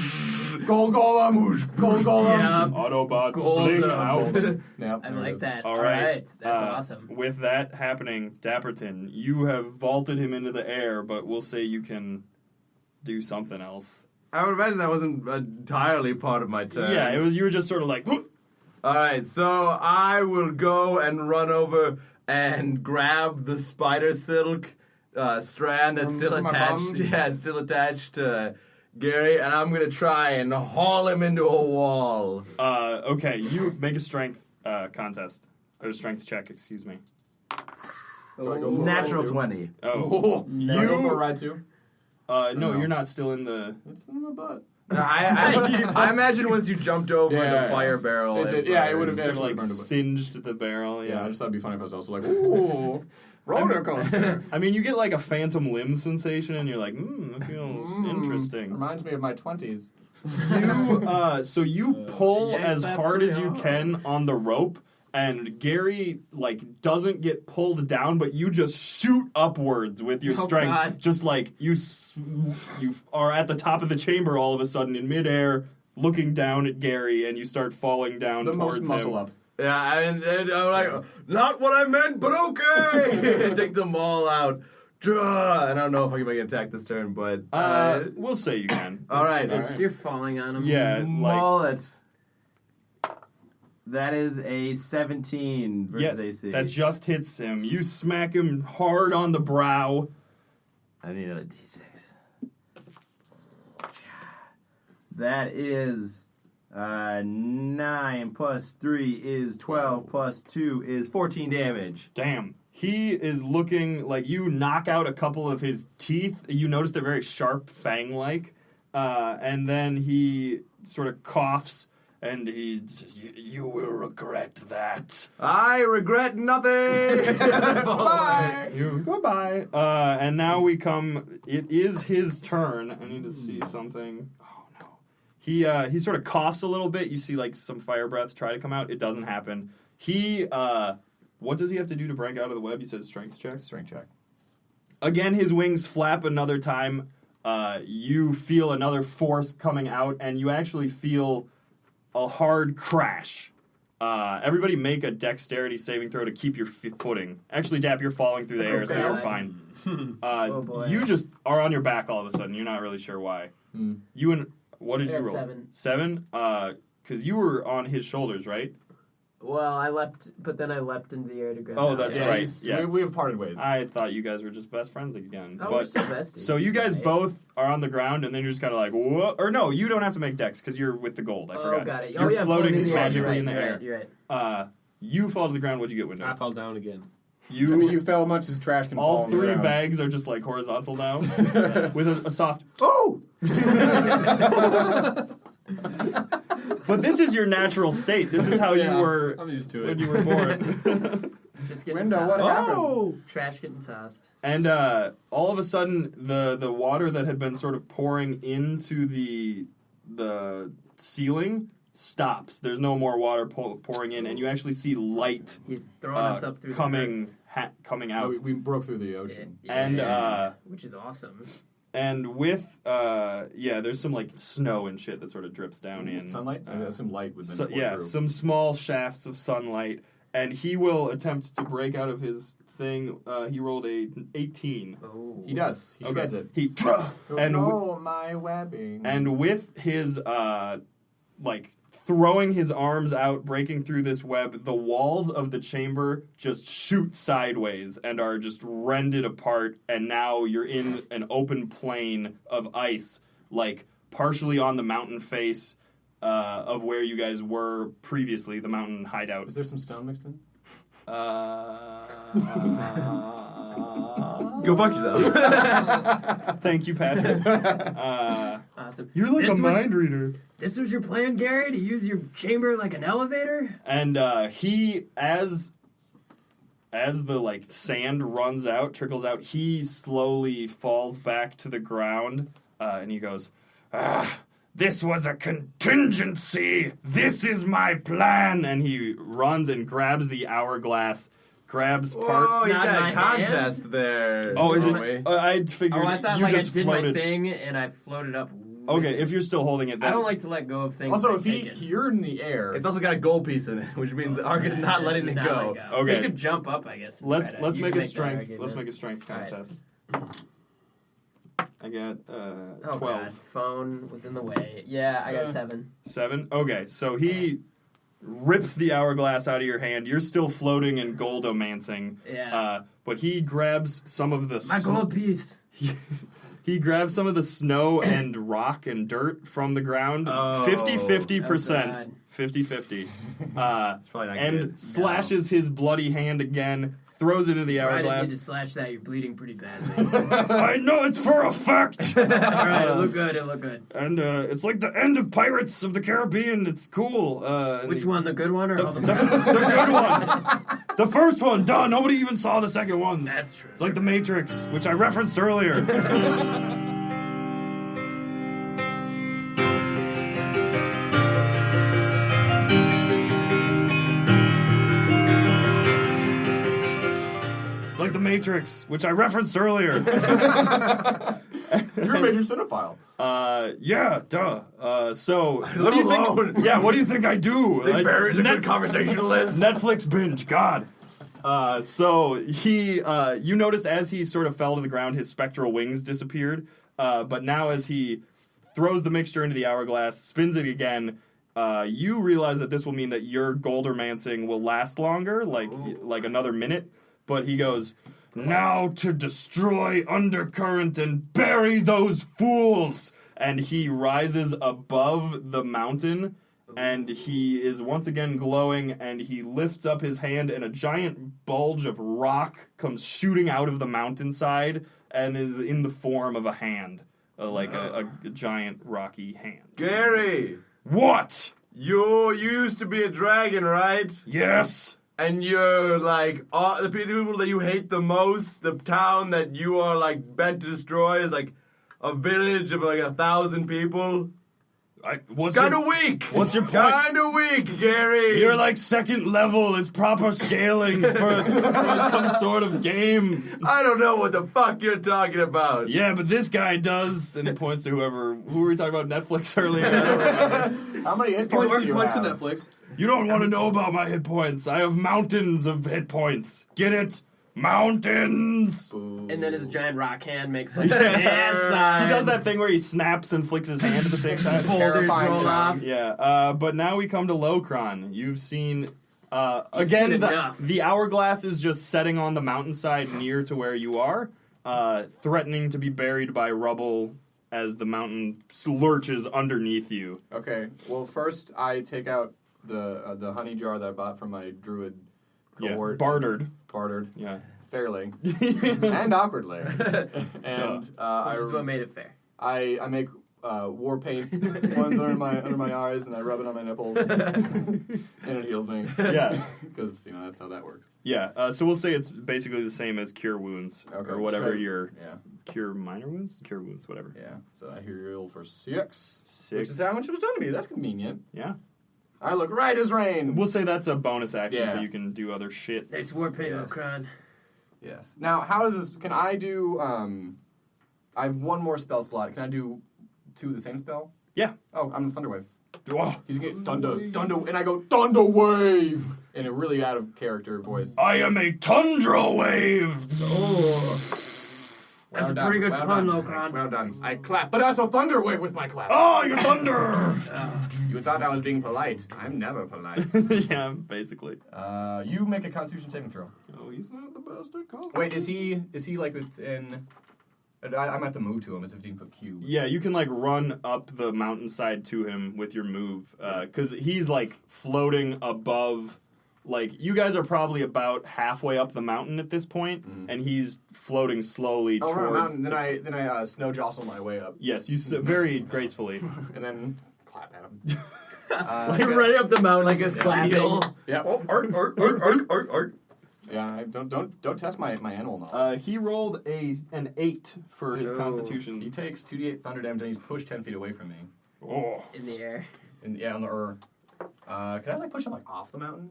Gold golem! Gold golem! Yeah. Autobots Gold, bling out. Yep, I there it like is. that. All right. That's awesome. With that happening, Dapperton, you have vaulted him into the air, but we'll say you can do something else. I would imagine that wasn't entirely part of my turn. Yeah, it was. You were just sort of like, "Whoop." All right, so I will go and run over and grab the spider silk strand that's still from my attached. bum? Yeah, it's still attached to Gary, and I'm gonna try and haul him into a wall. Okay, you make a strength contest or a strength check. Excuse me. Do I go for a Natural ride too? 20. Oh, Do I go for a ride too? no, you're not still in the. It's in my butt. I imagine once you jumped over Yeah. the fire barrel, It did, yeah, it would have Sort of actually like burned a bit. singed the barrel. Yeah, I Yeah. just thought it'd be funny if I was also like, ooh, roller coaster. I mean, you get like a phantom limb sensation, and you're like, it feels interesting. Reminds me of my 20s. So you pull yanks as that hard as pretty you hard. can on the rope, and Gary like doesn't get pulled down, but you just shoot upwards with your Oh, strength. God. Just like you are at the top of the chamber all of a sudden in midair, looking down at Gary, and you start falling down The towards most muscle him. up. Yeah, and I'm like, not what I meant, but okay. Take them all out. And I don't know if I can make an attack this turn, but We'll say you can. all right. You're falling on him. Yeah, like Mullet. That is a 17 versus yes, AC. that just hits him. You smack him hard on the brow. I need another D6. That is 9 plus 3 is 12 plus 2 is 14 damage. Damn. He is looking like you knock out a couple of his teeth. You notice they're very sharp, fang-like. And then he sort of coughs, and he says, "You will regret that." I regret nothing. Bye. Goodbye. And now we come. It is his turn. I need to see something. Oh no. He sort of coughs a little bit. You see like some fire breath try to come out. It doesn't happen. What does he have to do to break out of the web? He says strength check. Strength check. Again, his wings flap another time. You feel another force coming out, and you actually feel a hard crash. Everybody make a dexterity saving throw to keep your footing. Actually, Dap, you're falling through the air, so Okay. you're fine. Oh, boy. You just are on your back all of a sudden. You're not really sure why. You and what did I you got roll? 7. 7? Because you were on his shoulders, right? Well, I leapt, but then I leapt into the air to grab. Oh, that. that's Yeah. right. he's- Yeah. We have parted ways. I thought you guys were just best friends again. Oh, we're but still besties. so you guys Right? both are on the ground, and then you're just kind of like, whoa. Or no, you don't have to make dex because you're with the gold. I forgot. Oh, got it. You're Oh, yeah, floating in the air. magically You're in the right, air. You're right. You fall to the ground. What'd you get, Window? I fell down again. I mean, You you fell much as trash can fall all on the three ground. bags are just like horizontal now, with a soft. Oh! But this is your natural state. This is how Yeah, you were I'm used to when it. you were born. Just getting Window, tossed. what happened? Oh! Trash getting tossed. And all of a sudden, the water that had been sort of pouring into the ceiling stops. There's no more water pouring in, and you actually see light He's throwing us up through coming out. Oh, we broke through the ocean. And which is awesome. And with there's some like snow and shit that sort of drips down in. Sunlight? I assume light would then pour through. Some small shafts of sunlight, and he will attempt to break out of his thing. He rolled a 18. Oh. He does. He shreds it. He My webbing. And with his throwing his arms out, breaking through this web, the walls of the chamber just shoot sideways and are just rended apart, and now you're in an open plain of ice, like partially on the mountain face of where you guys were previously, the mountain hideout. Is there some stone mixed in? Go fuck yourself. Thank you, Patrick. Awesome. You're like a mind reader. This was your plan, Gary, to use your chamber like an elevator? And he, as the sand runs out, trickles out, he slowly falls back to the ground, and he goes, "This was a contingency. This is my plan." And he runs and grabs the hourglass, grabs Whoa, parts. he's Not got my a contest there. Oh, is Homie. it? I figured I thought you I just did floated. my thing and I floated up. Okay, if you're still holding it, then I don't like to let go of things. Also, I've if taken. you're in the air, It's also got a gold piece in it, which means the Ark is not letting it go. So Okay. you could jump up, I guess. and let's try to- you make can a that strength. argument. Let's make a strength All right. contest. I got Oh 12. God, phone was in the way. Yeah, I got 7. 7? Okay, so he rips the hourglass out of your hand. You're still floating and goldomancing. Yeah. But he grabs some of the My gold piece. he grabs some of the snow and rock and dirt from the ground. Oh. 50-50%. God. 50-50. It's probably not And good. slashes his bloody hand again, throws it into the Right, I need hourglass. to slash that. You're bleeding pretty badly. I know it's for effect! All right, it looked good. It looked good. And it's like the end of Pirates of the Caribbean. It's cool. And Which one? The good one or all the The good one. The first one. Duh, nobody even saw the second one. That's true. It's like The Matrix, which I referenced earlier. It's like The Matrix, which I referenced earlier. you're a major cinephile. Yeah, duh. So, what do you alone. think? Yeah, what do you think I do? Think Barry's a good conversationalist? Netflix binge, God. So he, you noticed as he sort of fell to the ground, his spectral wings disappeared. But now as he throws the mixture into the hourglass, spins it again, you realize that this will mean that your goldermancing will last longer, like another minute. But he goes, "Now to destroy Undercurrent and bury those fools!" And he rises above the mountain, and he is once again glowing, and he lifts up his hand, and a giant bulge of rock comes shooting out of the mountainside and is in the form of a hand, a giant rocky hand. Gary, What? you used to be a dragon, right? Yes? And you're like the people that you hate the most, the town that you are like bent to destroy is like a village of like 1,000 people. What's Kind your, of weak. what's your point? Kind of weak, Gary. You're like second level. It's proper scaling for some sort of game. I don't know what the fuck you're talking about. Yeah, but this guy does. And he points to who were we talking about Netflix earlier? I don't remember. How many hit points do you Points to have? Netflix. You don't want to know about my hit points. I have mountains of hit points. Get it? Mountains! And then his giant rock hand makes like a sign. He does that thing where he snaps and flicks his hand at the same time. Boulders Terrifying roll sound. off. Yeah, but now we come to Locron. You've seen... again, seen enough. the hourglass is just setting on the mountainside near to where you are, threatening to be buried by rubble as the mountain lurches underneath you. Okay. Well, first I take out the honey jar that I bought from my druid cohort. Bartered. Bartered. Yeah. Fairly. And awkwardly. And Which is what made it fair. I make war paint ones under my eyes, and I rub it on my nipples, and it heals me. Yeah. Because that's how that works. Yeah, so we'll say it's basically the same as cure wounds, Okay, or whatever so- your Yeah. cure minor wounds, cure wounds, whatever. Yeah. So I heal for 6, which 6. is how much it was done to me. That's convenient. Yeah. I look right as rain. We'll say that's a bonus action, so Yeah. you can do other shit. Nice war paint, Okran. Yes. Now, how does this? Can I do? I have one more spell slot. Can I do 2 of the same spell? Yeah. Oh, I'm the Thunderwave. Oh, He's getting thunder, and I go Thunder Wave in a really out of character voice. I am a tundra wave. Oh. That's a pretty good pun, done. Okran. Well done. I clap, but also Thunder Wave with my clap. Oh, you thunder! You thought I was being polite. I'm never polite. Yeah, basically. You make a Constitution saving throw. Oh, he's not the best at combat. Wait, is he like within? I'm gonna have to move to him. It's a 15-foot cube. Yeah, you can like run up the mountainside to him with your move, because he's like floating above. Like you guys are probably about halfway up the mountain at this point, and he's floating slowly I'll run towards. around, and then I snow jostle my way up, Yes, you very gracefully. and then clap at him. Like right up the mountain, Like a seal. Yeah. Oh, ark. Yeah. Don't test my animal knowledge. He rolled an 8 for his Oh. He Constitution. takes 2d8 thunder damage, and he's pushed 10 feet away from me. Oh. in the air. And yeah, on the can I like push him like off the mountain?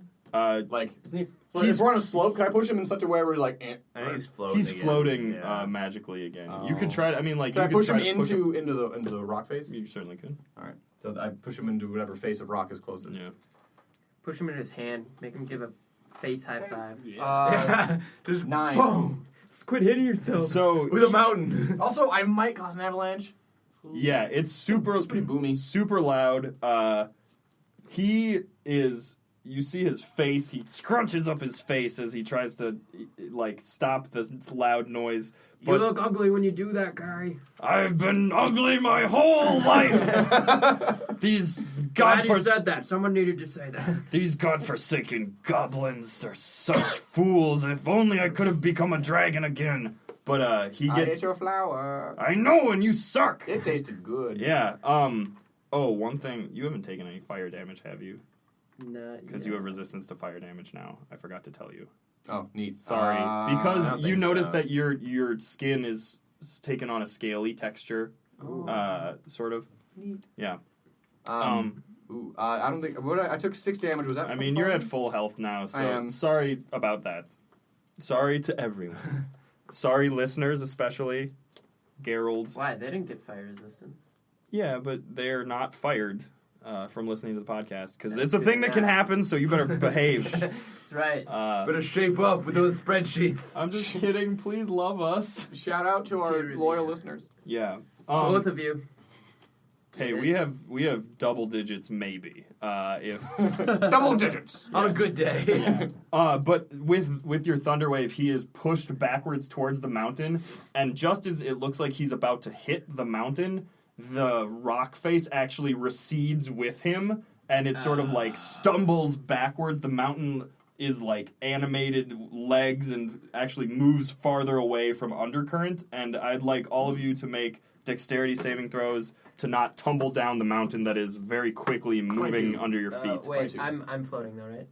Like Isn't he? if we're on a slope, can I push him in such a way where he's like? I think he's floating. He's again. floating Yeah. magically again. Oh. You could try. I mean, like Can you I could push try him to into the rock face? You certainly could. All right. So I push him into whatever face of rock is closest. Yeah. Push him in his hand. Make him give a face high five. Just 9. boom Quit hitting yourself. So with a mountain. Also, I might cause an avalanche. yeah, it's super It's pretty boomy. super loud. He is. You see his face. He scrunches up his face as he tries to like stop the loud noise. You But look ugly when you do that, Gary. I've been ugly my whole life. These Glad you said that. Someone needed to say that. These godforsaken goblins are such fools. If only I could have become a dragon again. But he I ate gets. your flower. I know, and you suck. It tasted good. Yeah. Oh, one thing. You haven't taken any fire damage, have you? Nah, Because you have resistance to fire damage now. I forgot to tell you. Oh, neat. Sorry. I Because don't you think notice so. that your skin is taken on a scaly texture. Sort of. Neat. Yeah. Ooh, I don't think. I took 6 damage. Was that? I from mean, you're fire? at full health now, so I am. sorry about that. Sorry to everyone. Sorry, listeners, especially. Gerald. Why? They didn't get fire resistance. Yeah, but they're not fired from listening to the podcast, because That's it's a good thing that can enough. happen, so you better behave. That's right. Better shape up with those spreadsheets. I'm just kidding. Please love us. Shout out to our Peer review. loyal listeners. Yeah. Both of you. Hey, we have double digits, maybe. If Double digits. On a good day. but with your Thunderwave, he is pushed backwards towards the mountain, and just as it looks like he's about to hit the mountain, the rock face actually recedes with him, and it sort of like stumbles backwards. The mountain is like animated legs and actually moves farther away from Undercurrent, and I'd like all of you to make dexterity saving throws to not tumble down the mountain that is very quickly moving 22. under your feet. Wait, 22. I'm floating though, right?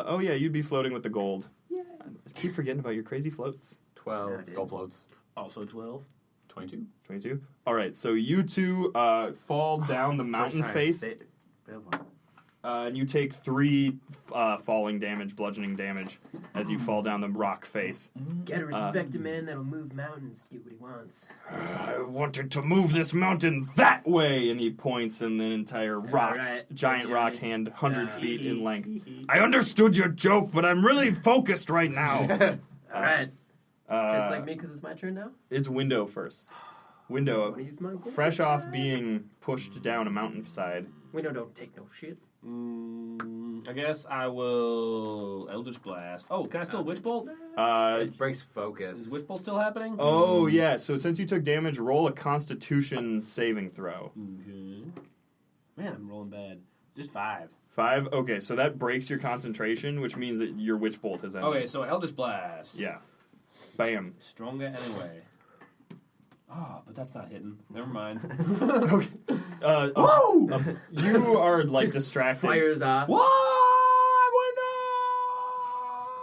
Oh yeah, you'd be floating with the gold. Yeah. I keep forgetting about your crazy floats. 12. Gold floats. Also 12. 22. 22. All right, so you two fall down the mountain face, and you take 3 falling damage, bludgeoning damage, as you fall down the rock face. Gotta respect a man that'll move mountains to get what he wants. I wanted to move this mountain that way, and he points, and the entire rock, Alright. giant Yeah, rock yeah. hand, 100 feet in length. I understood your joke, but I'm really focused right now. All right. Just Uh, like me, because it's my turn now. It's Window first. Window, Wanna use my gold fresh off attack? being pushed down a mountainside. Window don't take no shit. I guess I will Eldritch Blast. Oh, can I still Witch Bolt? It breaks focus. Is Witch Bolt still happening? Oh, yeah, so since you took damage, roll a Constitution saving throw. Okay. Man, I'm rolling bad. Just 5. 5? Okay, so that breaks your concentration, which means that your Witch Bolt has ended. Okay, so Eldritch Blast. Yeah. Bam. Stronger anyway. Oh, but that's not hitting. Never mind. Okay. You are, like, distracted. Fires off.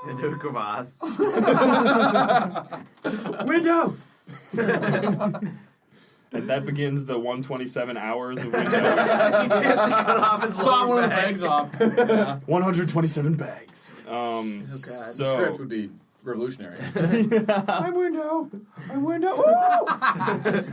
Into a crevasse. Window! And that begins the 127 hours of window. Cut off his Saw lower one of the back. bags off. Yeah. 127 bags. God. The script would be revolutionary. I'm window.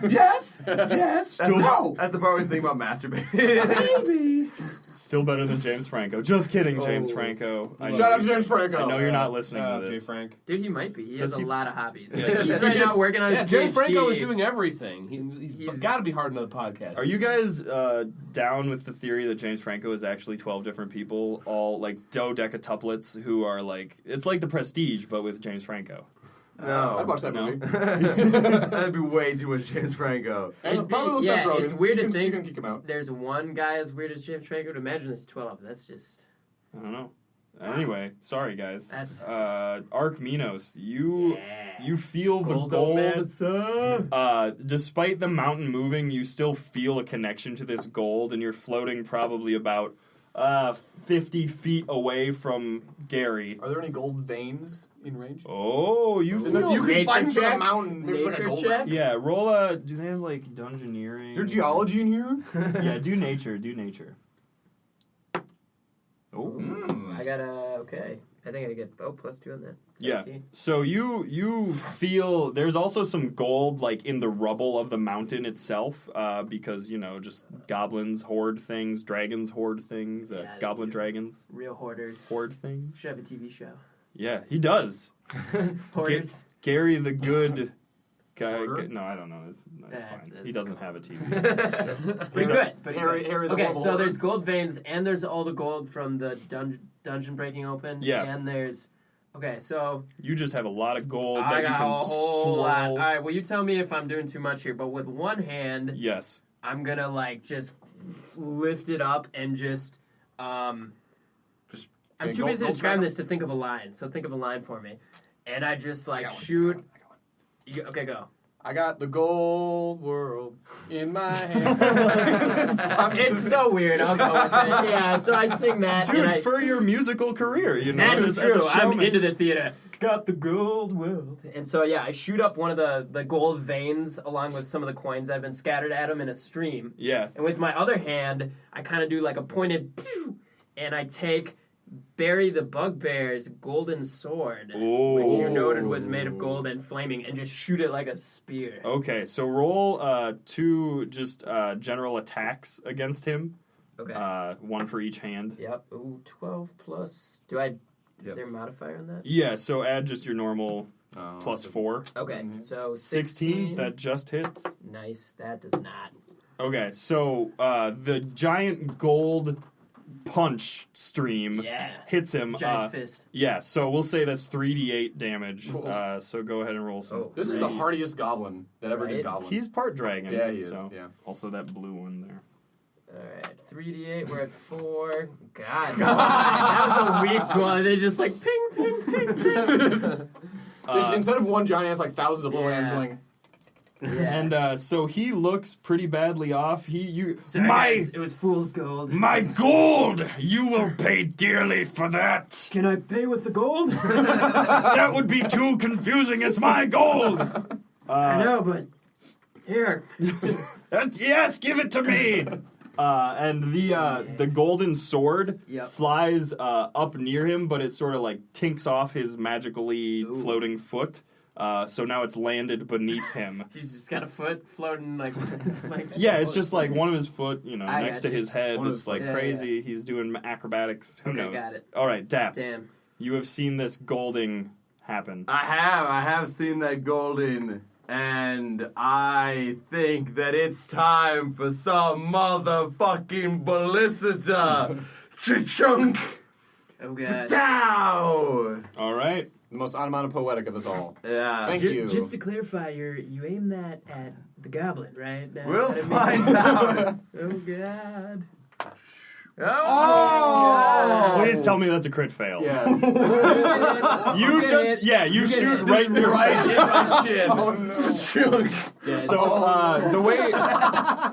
Yes! Yes! No! That's the part where he's thinking about masturbating. Baby! Still better than James Franco. Just kidding, James Franco. I know Shout out you- James Franco. I know you're not listening to Jay this. Frank. Dude, he might be. He has Does a he- lot of hobbies. Yeah. Like, he's right now working on his Jay PhD. Franco is doing everything. He's He's- got to be hard on the podcast. Are you guys down with the theory that James Franco is actually 12 different people, all like dodecatuplets who are like, it's like The Prestige, but with James Franco? No. I'd watch that No. movie. That'd be way too much James Franco. And probably with Yeah, Seth Rogen. it's weird You to can- think You can kick him out. There's one guy as weird as James Franco. To imagine there's 12. That's just... I don't know. Anyway, sorry guys. That's... Arkmenos, you Yeah. feel the gold. Despite the mountain moving, you still feel a connection to this gold, and you're floating probably about 50 feet away from Gary. Are there any gold veins in range? Oh, you And then feel... you can Nature find from check? a mountain. Maybe it's like a Nature gold check? mine. Yeah, roll a... Do they have, like, dungeoneering? Is there geology in here? Yeah, do nature. Oh. I got a... Okay. I think I get... Oh, +2 on that. Yeah. 17. So you feel there's also some gold like in the rubble of the mountain itself, because just goblins hoard things, dragons hoard things, Yeah, goblin they do. dragons Real hoarders. hoard things. Should have a TV show. Yeah, he does. Hoarders. Gary the Good guy. Hoarder? No, I don't know. That's fine. That's He doesn't cool. have a TV. Pretty good. Pretty Harry- good. Harry the Okay, Horrible so Hoarder. there's gold veins, and there's all the gold from the dungeon breaking open. Yeah. And there's... Okay, so... You just have a lot of gold I that you got can a whole swirl. lot. All right, well, you tell me if I'm doing too much here, but with one hand, Yes. I'm gonna, like, just lift it up and just... I'm Okay, too gold- busy gold describing dragon? this to think of a line, so think of a line for me. And I just, like, I got one. shoot... Okay, go. I got the gold world in my hand. It's so weird. I'll go with it. Yeah, so I sing that. Dude, and I, for your musical career, that's as a true. I'm showman. into the theater. Got the gold world. And so, yeah, I shoot up one of the gold veins along with some of the coins that have been scattered at him in a stream. Yeah. And with my other hand, I kind of do like a pointed pew, and I take Barry the Bugbear's golden sword, which you noted was made of gold and flaming, and just shoot it like a spear. Okay, so roll 2 just general attacks against him. Okay. 1 for each hand. Yep. Ooh, 12 plus. Do I... Is Yep. there a modifier on that? Yeah, so add just your normal +4. Okay, so 16, that just hits. Nice. That does not. Okay, so the giant gold punch stream Yeah. hits him. Giant fist. Yeah, so we'll say that's 3d8 damage. So go ahead and roll some. Oh. This is the Nice. hardiest goblin that ever Right? did goblin. He's part dragon. Yeah, he is, So. yeah. Also that blue one there. Alright, 3d8, we're at 4. God, that was a weak one. They just like ping, ping, ping, ping. Instead of one giant, it's like thousands of little hands Yeah. going. Yeah. And so he looks pretty badly off. Sorry, guys, it was fool's gold. My gold! You will pay dearly for that! Can I pay with the gold? That would be too confusing. It's my gold! I know, but here. Yes, give it to me! And the golden sword Yep. flies up near him, but it sort of like tinks off his magically floating foot. So now it's landed beneath him. He's just got a foot floating like. Yeah, it's just like one of his foot, I next to got you. his head. One of It's his like foot. Yeah, crazy. He's doing acrobatics. Who Okay, knows? got it. All right, Dap. Damn. You have seen this golding happen. I have seen that golden, and I think that it's time for some motherfucking ballicita. Chunk Oh god. down. All right. The most onomatopoetic of us all. Yeah. Thank you. Just to clarify, you aim that at the goblin, right? We'll I didn't find mean- out. Oh god. Oh! Please tell me that's a crit fail. Yes. You shoot right in my chin. Oh no. So the way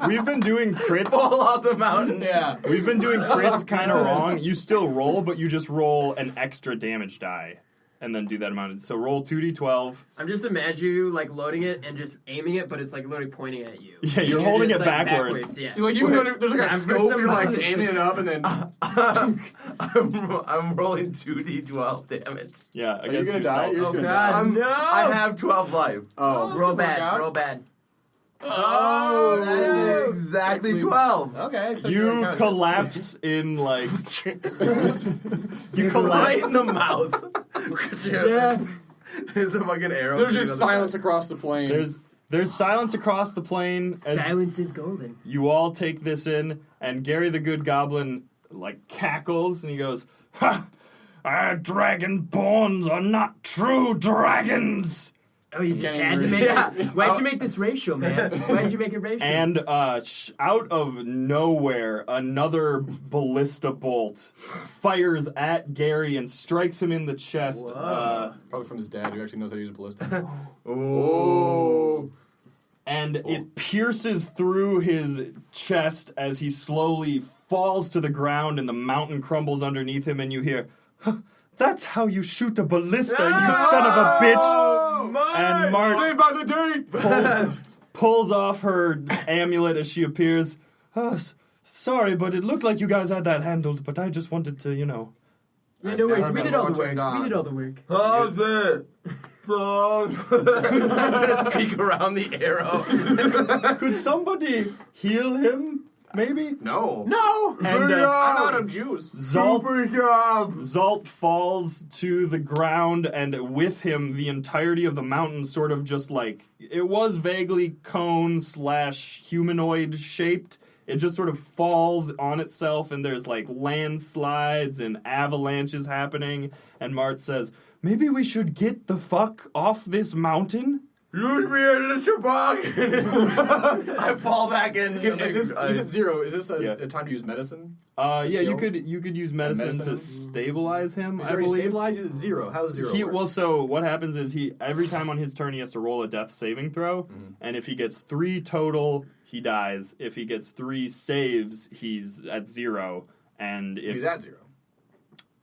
we've been doing crits, Fall off the mountain. Yeah. we've been doing crits kind of wrong. You still roll, but you just roll an extra damage die. and then do that amount. So roll 2d12. I'm just imagining you like loading it and just aiming it, but it's like literally pointing at you. Yeah, you're holding just, it like, backwards. Yeah. You're like, even though there's like a I'm scope, you're like somebody- aiming it up and then. I'm rolling 2d12 damage. Yeah, Are you against gonna die? yourself. You're just Oh gonna God, die. no! I have 12 life. Oh. Roll Work bad. out. Roll bad. Oh, that is exactly That cleans- 12. Okay. So You collapse in like you collapse. Right in the mouth. Yeah. There's a fucking arrow. There's shooting just on the silence across the plane. There's silence across the plane as Silence is golden. you all take this in, and Gary the Good Goblin like cackles and he goes, "Ha! Our dragonborns are not true dragons." Oh, you just Can't had to even make read. this. Why'd you make this racial, man? Why'd you make it racial? And out of nowhere, another ballista bolt fires at Gary and strikes him in the chest. Whoa. Probably from his dad, who actually knows how to use a ballista. Oh. And it pierces through his chest as he slowly falls to the ground and the mountain crumbles underneath him, and you hear, "Huh, that's how you shoot a ballista, you son of a bitch!" And Mart Saved by the date! pulls off her amulet as she appears. Sorry, but it looked like you guys had that handled, but I just wanted to, Yeah, no worries. never We been did all the watching work. God. We did all the work. How's it? I'm gonna speak around the arrow. Could somebody heal him, maybe? No. No! And I'm out of juice. Zalt falls to the ground, and with him, the entirety of the mountain sort of just like, it was vaguely cone/humanoid shaped. It just sort of falls on itself, and there's like landslides and avalanches happening. And Mart says, maybe we should get the fuck off this mountain? Use me as a toboggan. I fall back in. Is it 0? Is this Yeah. a time to use medicine? Yeah, you Skill? could use medicine to medicine? stabilize him. Is I it already believe. stabilized? Is it 0? How's 0 work? Well, so what happens is every time on his turn he has to roll a death saving throw, Mm-hmm. and if he gets 3 total, he dies. If he gets 3 saves, he's at 0. And if He's at 0.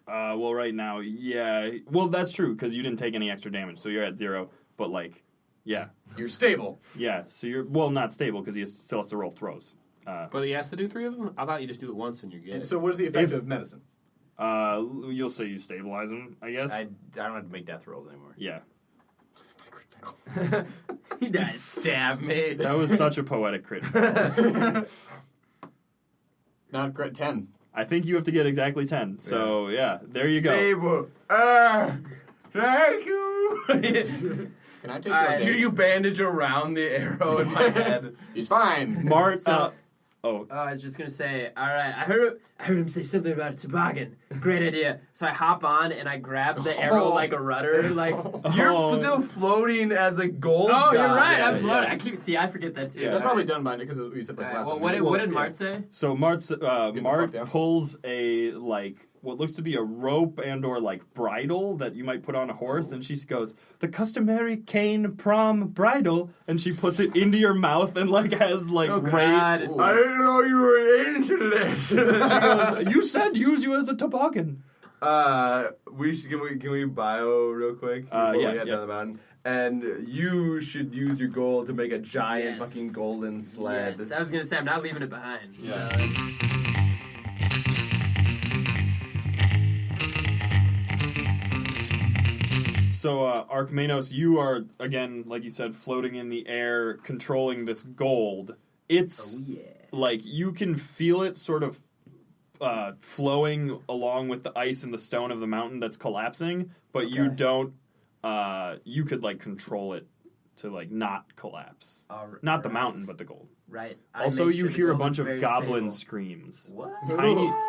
well, right now, yeah. Well, that's true because you didn't take any extra damage, so you're at 0. But like, yeah, You're stable. yeah. So you're not stable because he still has to roll throws. But he has to do 3 of them? I thought you just do it once and you're good. So what is the effect of medicine? You'll say you stabilize him, I guess. I don't have to make death rolls anymore. Yeah, He dies. Stab me. that was such a poetic crit. Not great. 10. I think you have to get exactly 10. So yeah, there you go. Stable. Thank you. Can I take Alright. your You bandage around the arrow in my head. He's fine. Mart. So- Oh, I was just gonna say, all right. I heard him say something about a toboggan. Great idea. So I hop on and I grab the arrow like a rudder. Like, You're Oh. still floating as a gold oh, you're guy. right. I'm yeah, floating. yeah. I forget that too. Yeah. That's probably done by because we said like All right, last well, time. what did Yeah. Mart say? so Mart fuck down. pulls a like what looks to be a rope and or like bridle that you might put on a horse, and she goes, "The customary Kain prom bridle," and she puts it into your mouth and like has like Oh ray- God. Ooh. I didn't know you were into this. She goes, "You said use you as a toboggan." Can we bio real quick before yeah, we head yeah. down the mountain? And you should use your gold to make a giant Yes. fucking golden sled. Yes, I was gonna say I'm not leaving it behind. Yeah. So it's, So, Arkmenos, you are, again, like you said, floating in the air, controlling this gold. It's, oh yeah. like, you can feel it sort of flowing along with the ice and the stone of the mountain that's collapsing, but you Okay. don't, you could, like, control it to, like, not collapse. Not the mountain, but the gold. Right. I Also, make you sure the hear a gold bunch is of very goblin stable. screams. What?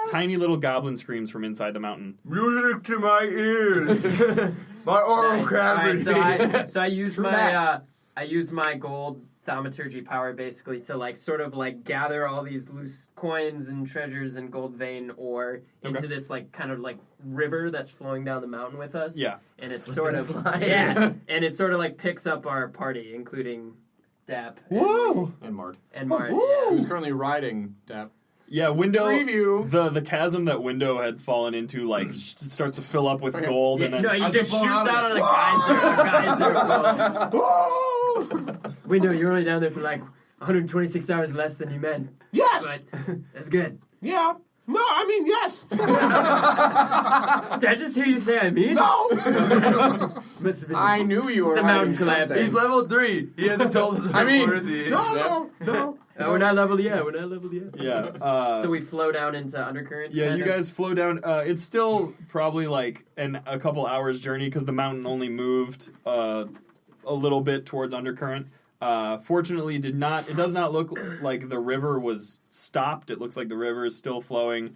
Tiny little goblin screams from inside the mountain. Music to my ears. My oral Nice. cavity. Alright, so I use True my that. I use my gold thaumaturgy power basically to like sort of like gather all these loose coins and treasures and gold vein ore into this like kind of like river that's flowing down the mountain with us. Yeah. And it's Slip sort and of slide. yeah, and it sort of like picks up our party, including Dap Whoa! And Mart. and Mart. Woo! Yeah. Who's currently riding Dap. Yeah, Window. Preview. The chasm that Window had fallen into like starts to fill up with gold, and then No, he I just just shoots blown out out on a geyser of gold. Window, you're only down there for like 126 hours less than you meant. Yes. But that's good. Yeah. No, I mean yes. Did I just hear you say I mean? No. Must have been I knew you were the mountain hiding collapse. something. He's level 3. He hasn't told us. I mean, words yet. No. No, we're not leveled yet. We're not leveled yet. yeah. So we flow down into Undercurrent. Yeah, kind you of? guys flow down. It's still probably like a couple hours journey because the mountain only moved a little bit towards Undercurrent. Fortunately, it does not look like the river was stopped. It looks like the river is still flowing.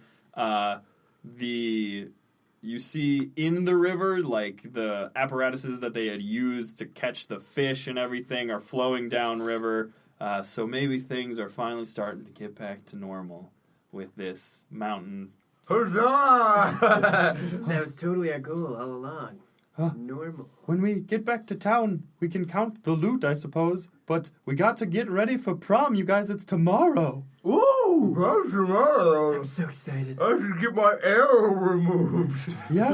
You see in the river, like the apparatuses that they had used to catch the fish and everything are flowing downriver. So maybe things are finally starting to get back to normal with this mountain. Huzzah! That was totally our goal all along. Huh? Normal. When we get back to town, we can count the loot, I suppose. But we got to get ready for prom, you guys. It's tomorrow. Ooh. What's tomorrow? I'm so excited. I should get my arrow removed. Yeah.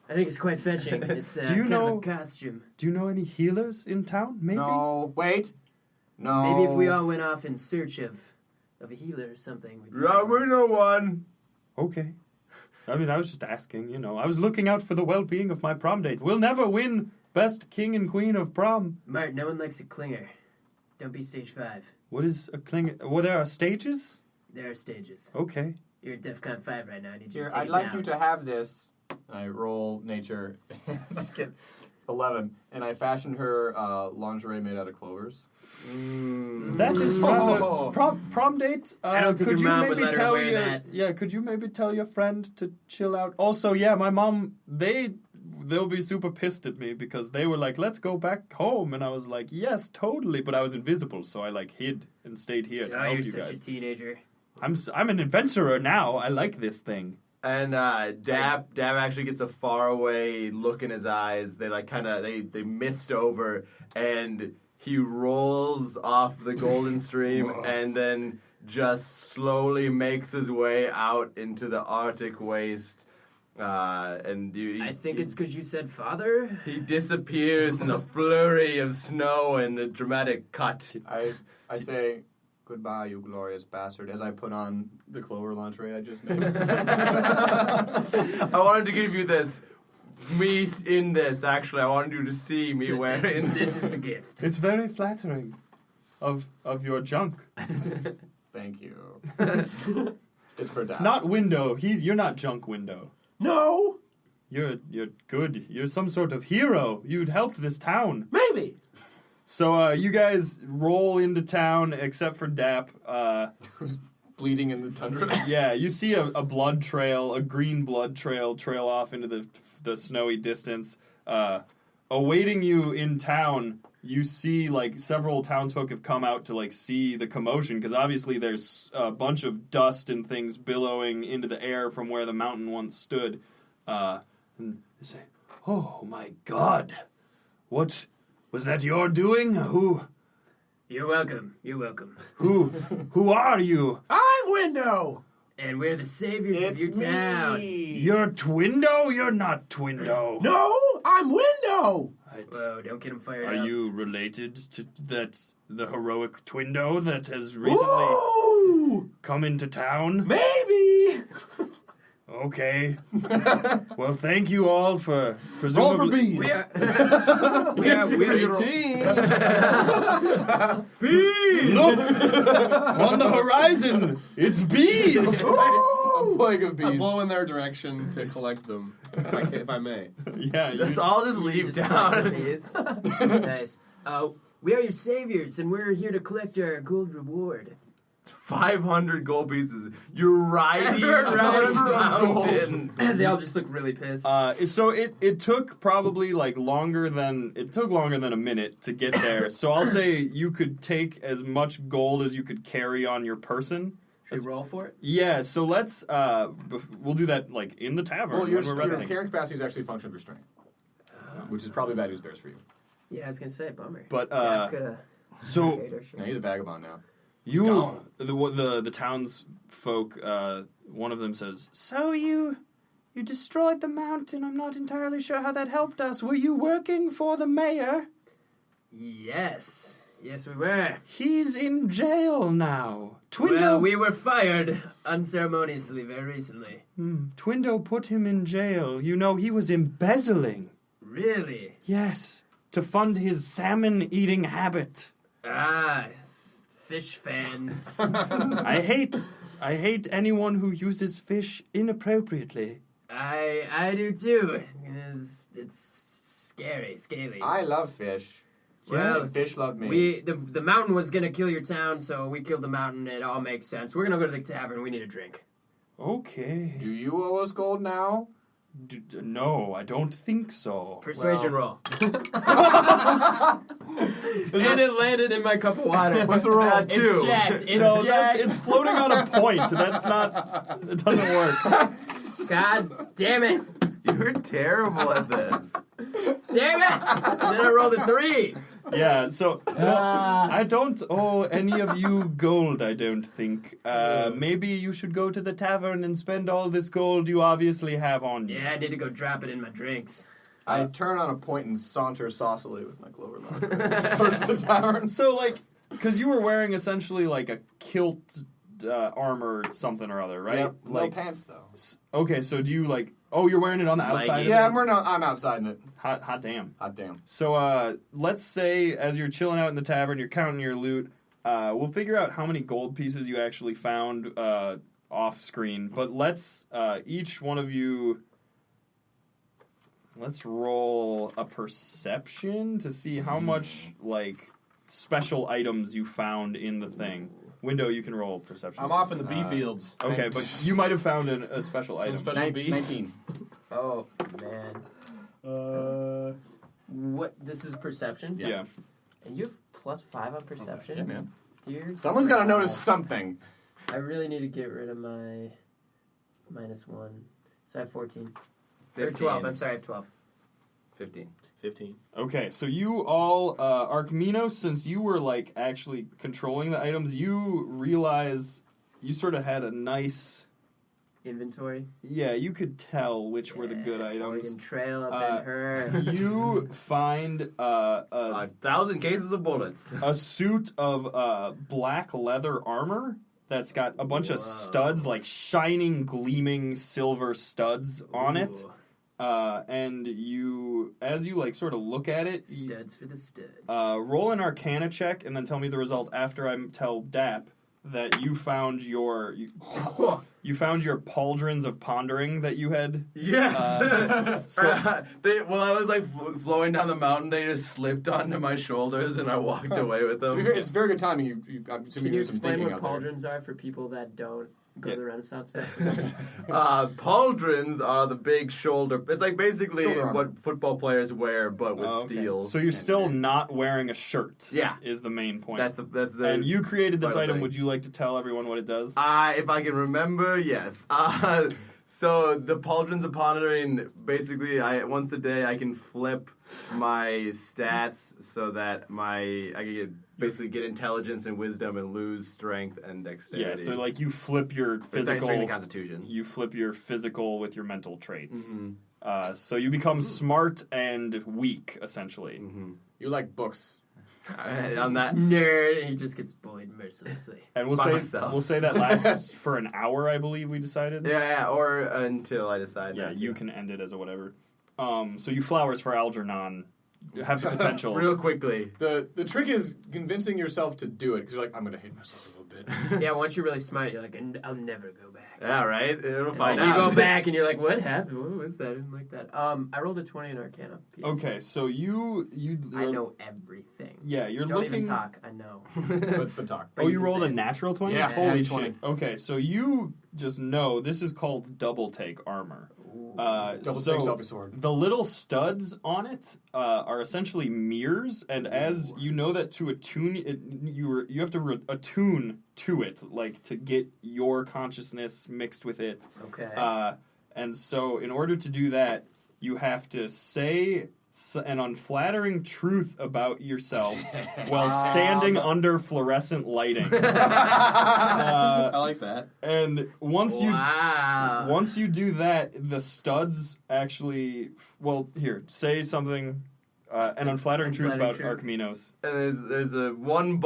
I think it's quite fetching. It's Do you kind know- of a costume. Do you know any healers in town? Maybe. No, wait. No. Maybe if we all went off in search of a healer or something. Yeah, we know one. Okay. I mean, I was just asking. I was looking out for the well-being of my prom date. We'll never win best king and queen of prom. Mart, no one likes a clinger. Don't be stage 5. What is a cling? Well, there are stages. There are stages. Okay. You're at DEFCON 5 right now. I need you Here, to take I'd it like down. you to have this. I roll nature, and I get 11, and I fashioned her lingerie made out of clovers. That is rather prom date. I don't think could your you mom would maybe let her tell wear your that. Yeah? Could you maybe tell your friend to chill out? Also, yeah, my mom they'll be super pissed at me because they were like, "Let's go back home," and I was like, "Yes, totally," but I was invisible, so I like hid and stayed here to Oh, help you're you such guys. a teenager. I'm an adventurer now. I like this thing. And Dap actually gets a faraway look in his eyes. They like kind of they mist over, and he rolls off the golden stream, and then just slowly makes his way out into the Arctic waste. I think it's because you said father. He disappears in a flurry of snow and a dramatic cut. I say, goodbye, you glorious bastard, as I put on the clover lingerie I just made. I wanted to give you this. Me in this, actually. I wanted you to see me wearing This is the gift. It's very flattering of your junk. Thank you. It's for Dad. Not Window. You're not junk Window. No. You're good. You're some sort of hero. You'd helped this town. Maybe. So you guys roll into town, except for Dap. Who's bleeding in the tundra? Yeah, you see a blood trail, a green blood trail off into the snowy distance. Awaiting you in town, you see like several townsfolk have come out to like see the commotion because obviously there's a bunch of dust and things billowing into the air from where the mountain once stood. And they say, "Oh my God, what was that you're doing? You're welcome. You're welcome. Who are you? I'm Window. And we're the saviors It's of your town. me. You're Twindo? You're not Twindo. No, I'm Window. Whoa, don't get him fired Are up. you related to the heroic Twindo that has recently Ooh, come into town? maybe. Okay. Well, thank you all for Roll for presumably. bees. We are 18. Bees! Look! On the horizon! It's bees! A plague of I bees. blow in their direction to collect them, if I may. Yeah, Let's all just leave town. Nice. We are your saviors, and we're here to collect our gold reward. 500 gold pieces. You're riding That's right, a riding mountain. They all just look really pissed. so it took probably like longer than a minute to get there. So I'll say you could take as much gold as you could carry on your person. Should we roll for it? Yeah, so let's we'll do that like in the tavern Well, when your we're resting. carrying capacity is actually a function of your strength, which is probably bad news bears for you. Yeah, I was gonna say, bummer. But, Dap coulda So carried our shit. Now he's a vagabond now. The townsfolk, one of them says, "So you destroyed the mountain. I'm not entirely sure how that helped us. Were you working for the mayor?" Yes, we were. "He's in jail now. Well, we were fired unceremoniously very recently. Twindo put him in jail. You know, he was embezzling." Really? "Yes, to fund his salmon-eating habit." Ah, fish fan. I hate anyone who uses fish inappropriately. I do too. It's scary, scaly. I love fish. Well, Yes, fish love me. The mountain was gonna kill your town, so we killed the mountain. It all makes sense. We're gonna go to the tavern. We need a drink. Okay. Do you owe us gold now? No, I don't think so. Persuasion roll. And it landed in my cup of water. What's the roll? It's jacked. It's No, jacked. it's floating on a point. That's not. It doesn't work. God damn it. You're terrible at this. Damn it. And then I rolled a 3. Yeah. So I don't owe any of you gold. I don't think. Maybe you should go to the tavern and spend all this gold you obviously have on you. Yeah, I need to go drop it in my drinks. I turn on a point and saunter saucily with my clover line towards the tavern. So because you were wearing essentially like a kilt armor something or other, right? Yep. No pants though. Okay, so do you Oh, you're wearing it on the outside. Of Yeah, it? I'm outside in it. Hot damn. Hot damn. So let's say as you're chilling out in the tavern, you're counting your loot. We'll figure out how many gold pieces you actually found off screen. But let's each one of you. Let's roll a perception to see how much special items you found in the thing. Window, you can roll perception. I'm off in the bee fields. Okay, but you might have found a special item. Some special bees. 19. Oh, man. What? This is perception? Yeah. And you have +5 on perception? Yeah, man. Dear Someone's got to God. notice something. I really need to get rid of my -1. So I have 14. Or 12. I'm sorry, I have 12. 15. 15. Okay, so you all, Arkmenos, since you were actually controlling the items, you realize you sort of had a nice. Inventory. Yeah, you could tell which were the good items. Oregon Trail up in her. You find a 1,000 cases of bullets. suit of black leather armor that's got a bunch of studs, shining, gleaming silver studs on it. And you, as you sort of look at it, Studs for the stud. roll an Arcana check, and then tell me the result after I tell Dap that you found your pauldrons of pondering that you had. Yes. So While I was flowing down the mountain, they just slipped onto my shoulders, and I walked away with To be them. fair, it's very good timing. I'm assuming Can you you did some explain thinking what out there. pauldrons are for people that don't go Yeah. to the Renaissance Festival? Pauldrons are the big shoulder. It's basically Shoulder armor. what football players wear, but with okay. steel. So you're still not wearing a shirt. Yeah. Is the main point. that's the. And you created this vital item. thing. Would you like to tell everyone what it does? If I can remember, yes. So the pauldrons of pondering, basically, once a day I can flip my stats so that I can basically get intelligence and wisdom and lose strength and dexterity. Yeah, so you flip your physical. Strength and constitution. You flip your physical with your mental traits. Mm-hmm. So you become smart and weak, essentially. Mm-hmm. You like books. On that. Nerd, and he just gets bullied mercilessly. And we'll By say myself. that lasts for an hour, I believe we decided. Yeah, or until I decide. Yeah, that, you can end it as a whatever. So you flowers for Algernon have the potential. real quickly. The trick is convincing yourself to do it because you're like, I'm going to hate myself a little bit. Yeah, once you're really smart, you're like, I'll never go back. Yeah, right. It'll And find then out. you go back and you're like, what happened? What was that? I didn't like that. I rolled a 20 in Arcana. PS. Okay, so you I know everything. Yeah, you're Don't looking. even talk. I know. but talk. Oh, you can rolled a say- natural 20? Yeah, Holy natty shit. 20. Okay, so you just know this is called double take armor. Double take selfie sword. The little studs on it are essentially mirrors, and as you know that to attune it, you have to attune to it, to get your consciousness mixed with it. Okay. And so in order to do that, you have to say an unflattering truth about yourself while standing under fluorescent lighting. I like that. And once Wow. you do that, the studs actually. Well, here, say something. An unflattering truth about Arkmenos. And there's a one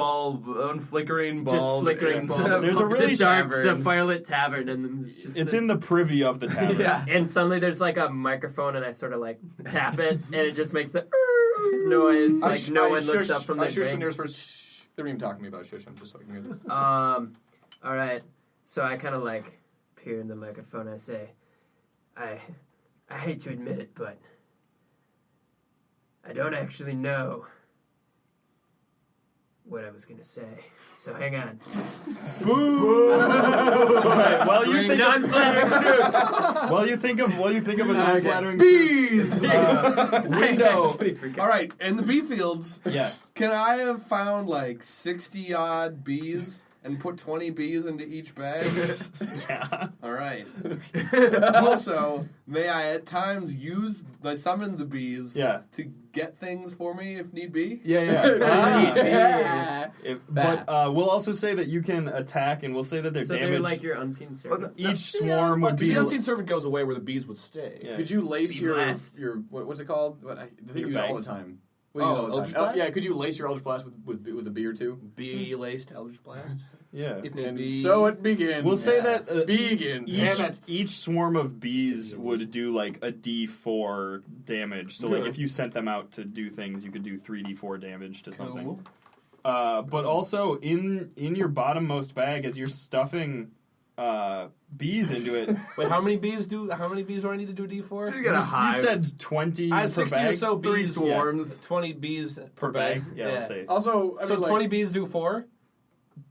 flickering bulb. Just flickering bulb. There's a really the firelit tavern, and then it's in the privy of the tavern. Yeah. And suddenly there's like a microphone, and I sort of like tap it, and it just makes the noise. Like no one looks up from their shush the drinks. nearest person. They're even talking to me about shush them, just so I can hear this. All right. So I kind of like peer in the microphone. I say, I hate to admit it, but I don't actually know what I was gonna say. So hang on. Right, while you think Non-flattering truth. while you think of an unflattering Bees! window. All right, in the bee fields, Yes. can I have found like 60 odd bees and put 20 bees into each bag? Yeah. All right. Also, may I at times summon the bees Yeah. to get things for me if need be? Yeah. But we'll also say that you can attack, and we'll say that they're So damaged. they're like your unseen servant. Each swarm would be. The unseen servant goes away where the bees would stay. Yeah. Could you lace Bee your blast. what's it called? What I think Your you use all bags. the time. Oh, Use all the time. Eldritch Blast? Yeah, could you lace your Eldritch Blast with a bee or two? Bee laced Eldritch Blast. Yeah. If need And be. so it begins. We'll say that begin. Damn it. each swarm of bees would do like a D4 damage. So like if you sent them out to do things, you could do 3D4 damage to something. Cool. But also in your bottommost bag, as you're stuffing bees into it. Wait, how many bees do I need to do a D4? You got a You hive. said 20 I per have 60 bag? or so Three bees. swarms. 20 bees Per bag? Yeah, let's say. Also, I So mean, 20 bees do 4?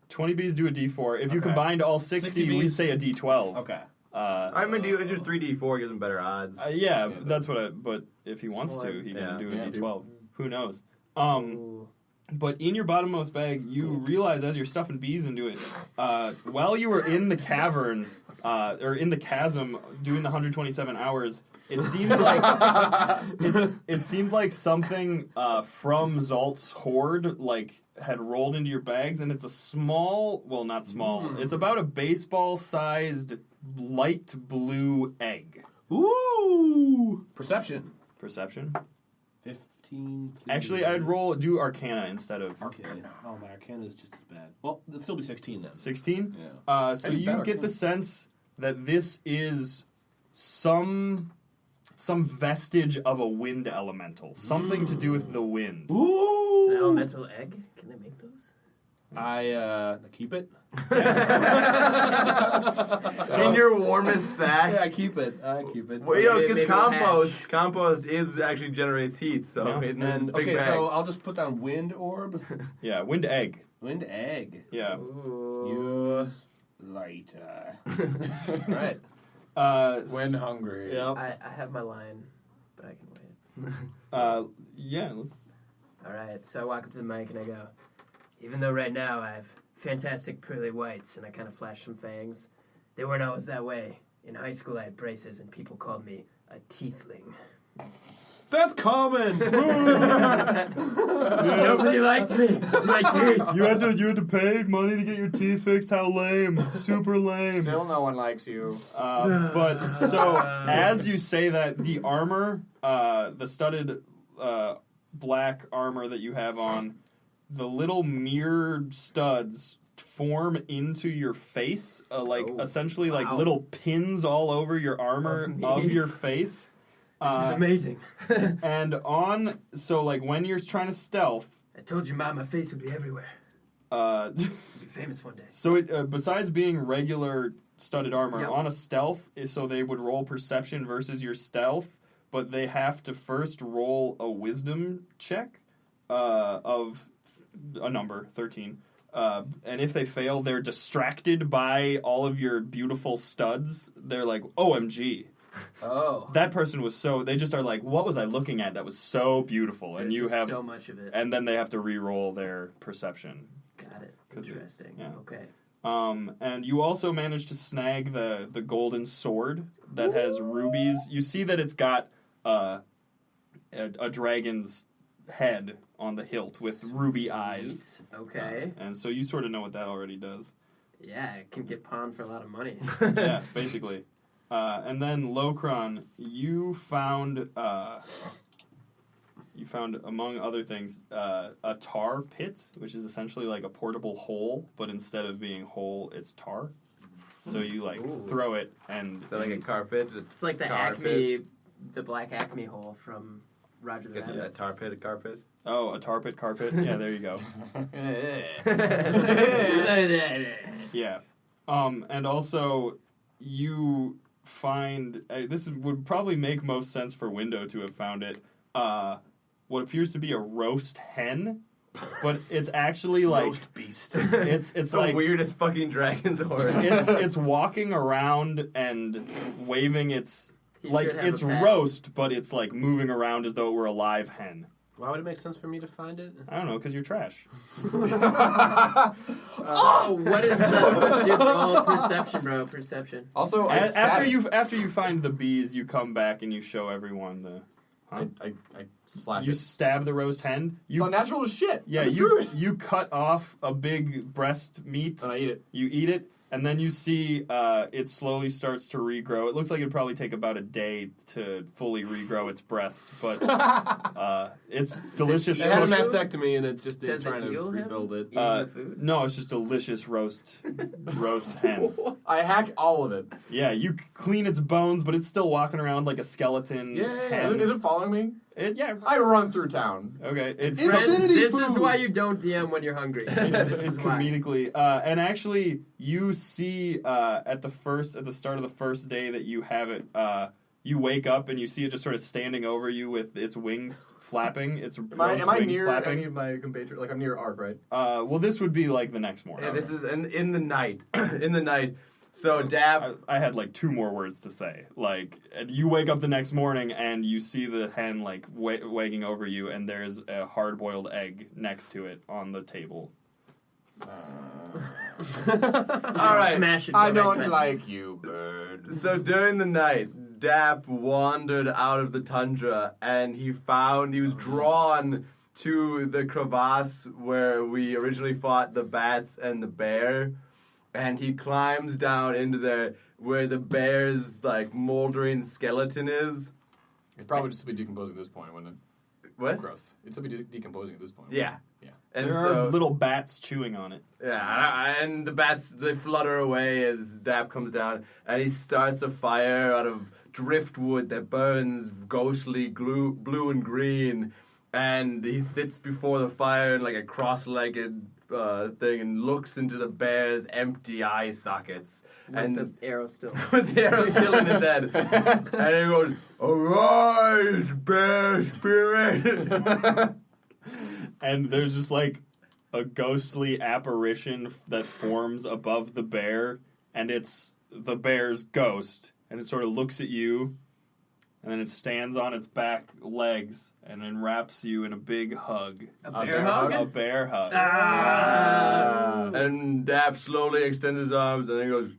20 bees do a D4. If you Okay. combined all 60 60 we'd bees? say a D12. Okay. I'm gonna do 3D4, gives him better odds. Yeah, that's what but if he wants to, he Yeah. can do a Yeah, D12. Who knows? Ooh. But in your bottommost bag, you realize as you're stuffing bees into it, while you were in the cavern, or in the chasm doing the 127 hours, it seemed like it seemed like something from Zolt's horde had rolled into your bags, and it's a small, well, not small, it's about a baseball-sized light blue egg. Ooh! Perception. Perception? 15. Actually, I'd do Arcana instead of Arcana. Oh, my Arcana is just as bad. Well, it'll still be 16 then. 16. Yeah. So I do you better, get the sense that this is some vestige of a wind elemental, something to do with the wind. Ooh! An elemental egg? Can they make those? I keep it. In your warmest sack. Yeah, I keep it. Well, because Maybe it'll compost actually generates heat, so Yeah. in And a big okay, bag. so I'll just put down wind orb, Yeah, wind egg. wind egg, Yeah. Ooh. use lighter. All right. when hungry. Yep. I have my line, but I can wait. Yeah. Let's, All right, so I walk up to the mic and I go, even though right now I have fantastic pearly whites and I kind of flash some fangs, they weren't always that way. In high school I had braces and people called me a teethling. That's common. Nobody likes me. It's my teeth. you had to pay money to get your teeth fixed. How lame! Super lame. Still no one likes you. But so as you say that, the armor, the studded black armor that you have on, the little mirrored studs form into your face, essentially like little pins all over your armor of your face. This is amazing. And when you're trying to stealth, I told you, Mom, my face would be everywhere. uh, I'd be famous one day. so it besides being regular studded armor, Yep. on a stealth, so they would roll perception versus your stealth, but they have to first roll a wisdom check of a number 13. And if they fail, they're distracted by all of your beautiful studs. They're like, OMG. Oh. That person was they just are like, what was I looking at that was so beautiful? And There's you just have, so much of it. and then they have to re-roll their perception. Got it. 'Cause it- Interesting. yeah. Okay. And you also managed to snag the golden sword that has rubies. You see that it's got a dragon's head on the hilt with ruby eyes. Okay. And so you sort of know what that already does. Yeah, it can get pawned for a lot of money. Yeah, basically. And then Locron, you found among other things a tar pit, which is essentially like a portable hole, but instead of being whole, it's tar. So you throw it, and Is that like a carpet? It's like the Carpet. the black Acme hole from Roger the Get Rabbit. that tar pit, a carpet. oh, a tar pit carpet. Yeah, there you go. Yeah. And also, you find would probably make most sense for Window to have found it. What appears to be a roast hen, but it's actually like Roast beast. it's The like weirdest fucking dragon's horn. it's walking around and waving its He like should have it's a pet. roast, but it's like moving around as though it were a live hen. Why would it make sense for me to find it? I don't know, because you're trash. Oh, what is the dude, roll perception, bro? Perception. Also, After you find the bees, you come back and you show everyone the. Huh? I slash You it. stab the roast hen. It's unnatural as shit. Yeah, I'm a druid. you cut off a big breast meat. And I eat it. You eat it, and then you see it slowly starts to regrow. It looks like it'd probably take about a day to fully regrow its breast, but it's delicious. It had a cooked. mastectomy and it's just Does it trying to heal him? rebuild it. Eating the food? No, it's just delicious roast hen. I hack all of it. Yeah, you clean its bones, but it's still walking around like a skeleton Yeah. hen. Is it following me? Yeah. I run through town. Okay. It Friends, Infinity this is food. why you don't DM when you're hungry. This is why. comedically, and actually, you see at the start of the first day that you have it, you wake up and you see it just sort of standing over you with its wings flapping. Its Am I wings near flapping. any of my compatriots? Like, I'm near Ark, right? Well, this would be like the next morning. Yeah, this is in the night. In the night. So Dap. I had like 2 more words to say. Like, you wake up the next morning and you see the hen like wagging over you, and there's a hard-boiled egg next to it on the table. All right. Smash it. I go don't back. like you, bird. So during the night, Dap wandered out of the tundra and he was drawn to the crevasse where we originally fought the bats and the bear. And he climbs down into there where the bear's like moldering skeleton is. It'd probably just be decomposing at this point, wouldn't it? What? Gross. It'd still be decomposing at this point. Yeah. Yeah. And There so are little bats chewing on it. yeah, and the bats they flutter away as Dap comes down, and he starts a fire out of driftwood that burns ghostly blue and green, and he sits before the fire in like a cross-legged thing and looks into the bear's empty eye sockets. With the arrow still. With the arrow still in his head. And he goes, "Arise, bear spirit!" And there's just like a ghostly apparition that forms above the bear, and it's the bear's ghost, and it sort of looks at you, and then it stands on its back legs and then wraps you in a big hug. A bear hug? A bear hug. And Dap slowly extends his arms, and then he goes,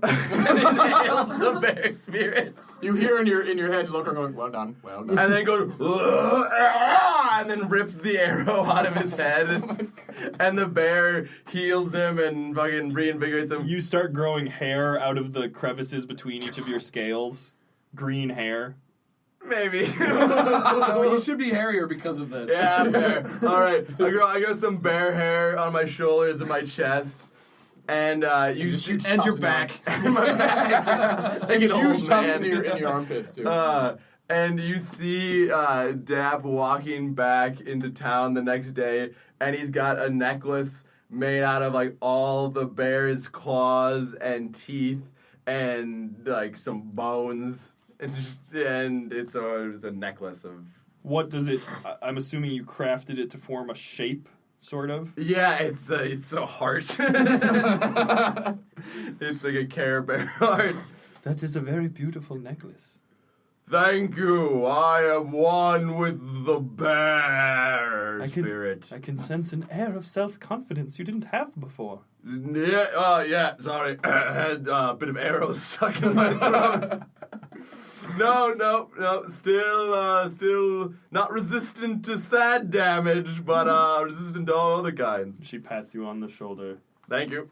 and inhales the bear spirit. You hear in your head, Locron going, well done. And then goes, and then rips the arrow out of his head. And the bear heals him and fucking reinvigorates him. You start growing hair out of the crevices between each of your scales. Green hair. Maybe. No, you should be hairier because of this. Yeah, fair. All right. I grow some bear hair on my shoulders and my chest. And you just shoot shoot And your Toss back. my back. Like an Huge old tufts man. in your armpits, too. And you see Dap walking back into town the next day, and he's got a necklace made out of like all the bear's claws and teeth and like some bones. And it's a necklace of. What does it... I'm assuming you crafted it to form a shape, sort of? Yeah, it's a heart. It's like a Care Bear heart. That is a very beautiful necklace. Thank you. I am one with the bear spirit. I can sense an air of self-confidence you didn't have before. Yeah, sorry. I had a bit of arrows stuck in my throat. No. Still not resistant to sad damage, but resistant to all other kinds. She pats you on the shoulder. Thank you.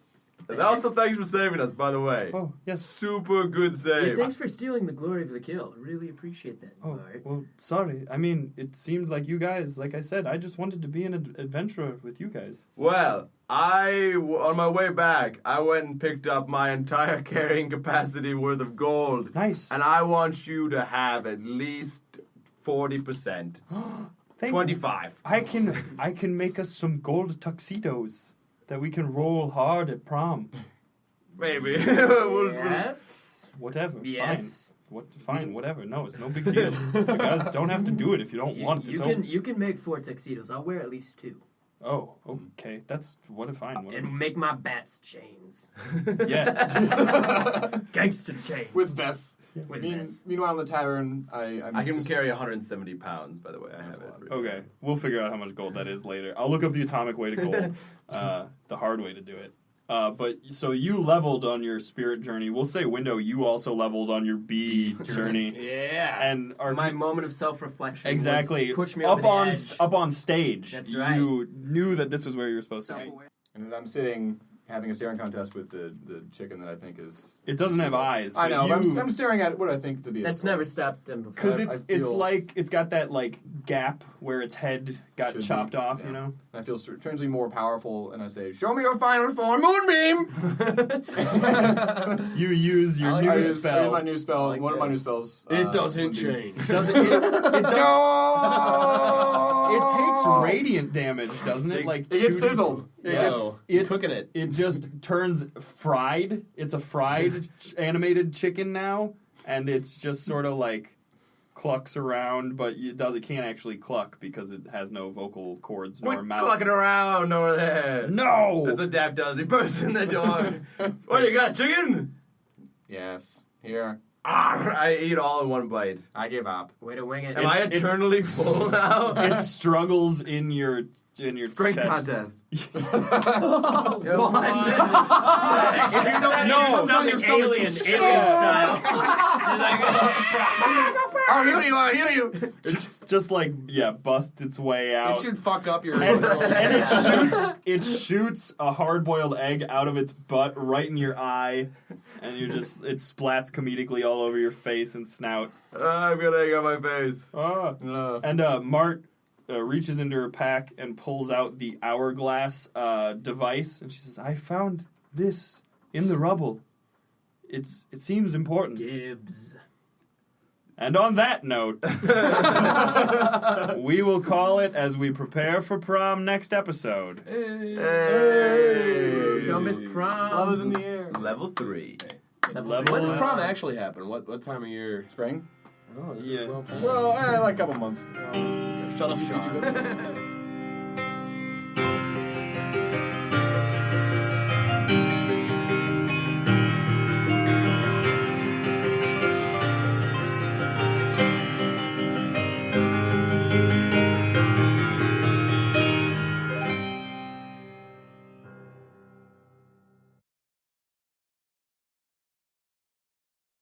And also, thanks for saving us, by the way. Oh, yes. Super good save. Yeah, thanks for stealing the glory of the kill. Really appreciate that, Oh, Bart. well, sorry. I mean, it seemed like you guys, like I said, I just wanted to be an adventurer with you guys. Well, on my way back, I went and picked up my entire carrying capacity worth of gold. Nice. And I want you to have at least 40%. 25. I can make us some gold tuxedos that we can roll hard at prom. Maybe. Yes. Whatever. Yes. Fine. Whatever. No, it's no big deal. You guys don't have to do it if you don't want it. You can make 4 tuxedos. I'll wear at least 2. Oh, okay. That's fine. Whatever. And make my bats chains. Yes. Gangster chains. With vests. With vests. Meanwhile, in the tavern, I can carry 170 pounds, by the way. I have it. Okay, we'll figure out how much gold that is later. I'll look up the atomic way to gold, the hard way to do it. But so you leveled on your spirit journey. We'll say, Window, you also leveled on your bee journey. Yeah. And My moment of self-reflection. exactly Push me over the edge. up on stage. That's you right. knew that this was where you were supposed to be. Self-aware. And as I'm sitting, having a staring contest with the chicken that I think is... It doesn't have eyes. I know, but you, I'm staring at what I think to be a That's skull. never stopped him before. because I it's feel- like it's got that like gap where its head got Should be, chopped off. yeah. You know. I feel strangely more powerful, and I say, "Show me your final form, Moonbeam!" You use your I new I use spell. my new spell. like one of my new this. spells. It doesn't Moonbeam. change. Does it? It does. No! It takes radiant damage, doesn't it? Like It gets 2d6. sizzled. No, It- cooking it. It just turns fried. It's a fried animated chicken now, and it's just sort of like clucks around, but it can't actually cluck because it has no vocal cords nor Quit mouth. clucking around over there. No. That's what Dap does. He bursts in the door. What, you got chicken? Yes. Here. Arr, I eat all in one bite. I give up. Way to wing it. Am I eternally full now? It struggles in your Strength chest. contest. Alien style. I'll heal you. I'll heal you. It's just like busts its way out. It should fuck up your and it shoots a hard-boiled egg out of its butt right in your eye, and it splats comedically all over your face and snout. I've got egg on my face. And Mart reaches into her pack and pulls out the hourglass device, and she says, "I found this in the rubble. It seems important." Dibs. And on that note, we will call it as we prepare for prom next episode. Hey. Dumbest prom. Love is in the air. Level 3. Level When does up. prom actually happen? What time of year? Spring. Oh, this Yeah. is well timed. Well, like a couple months. Shut up, Sean.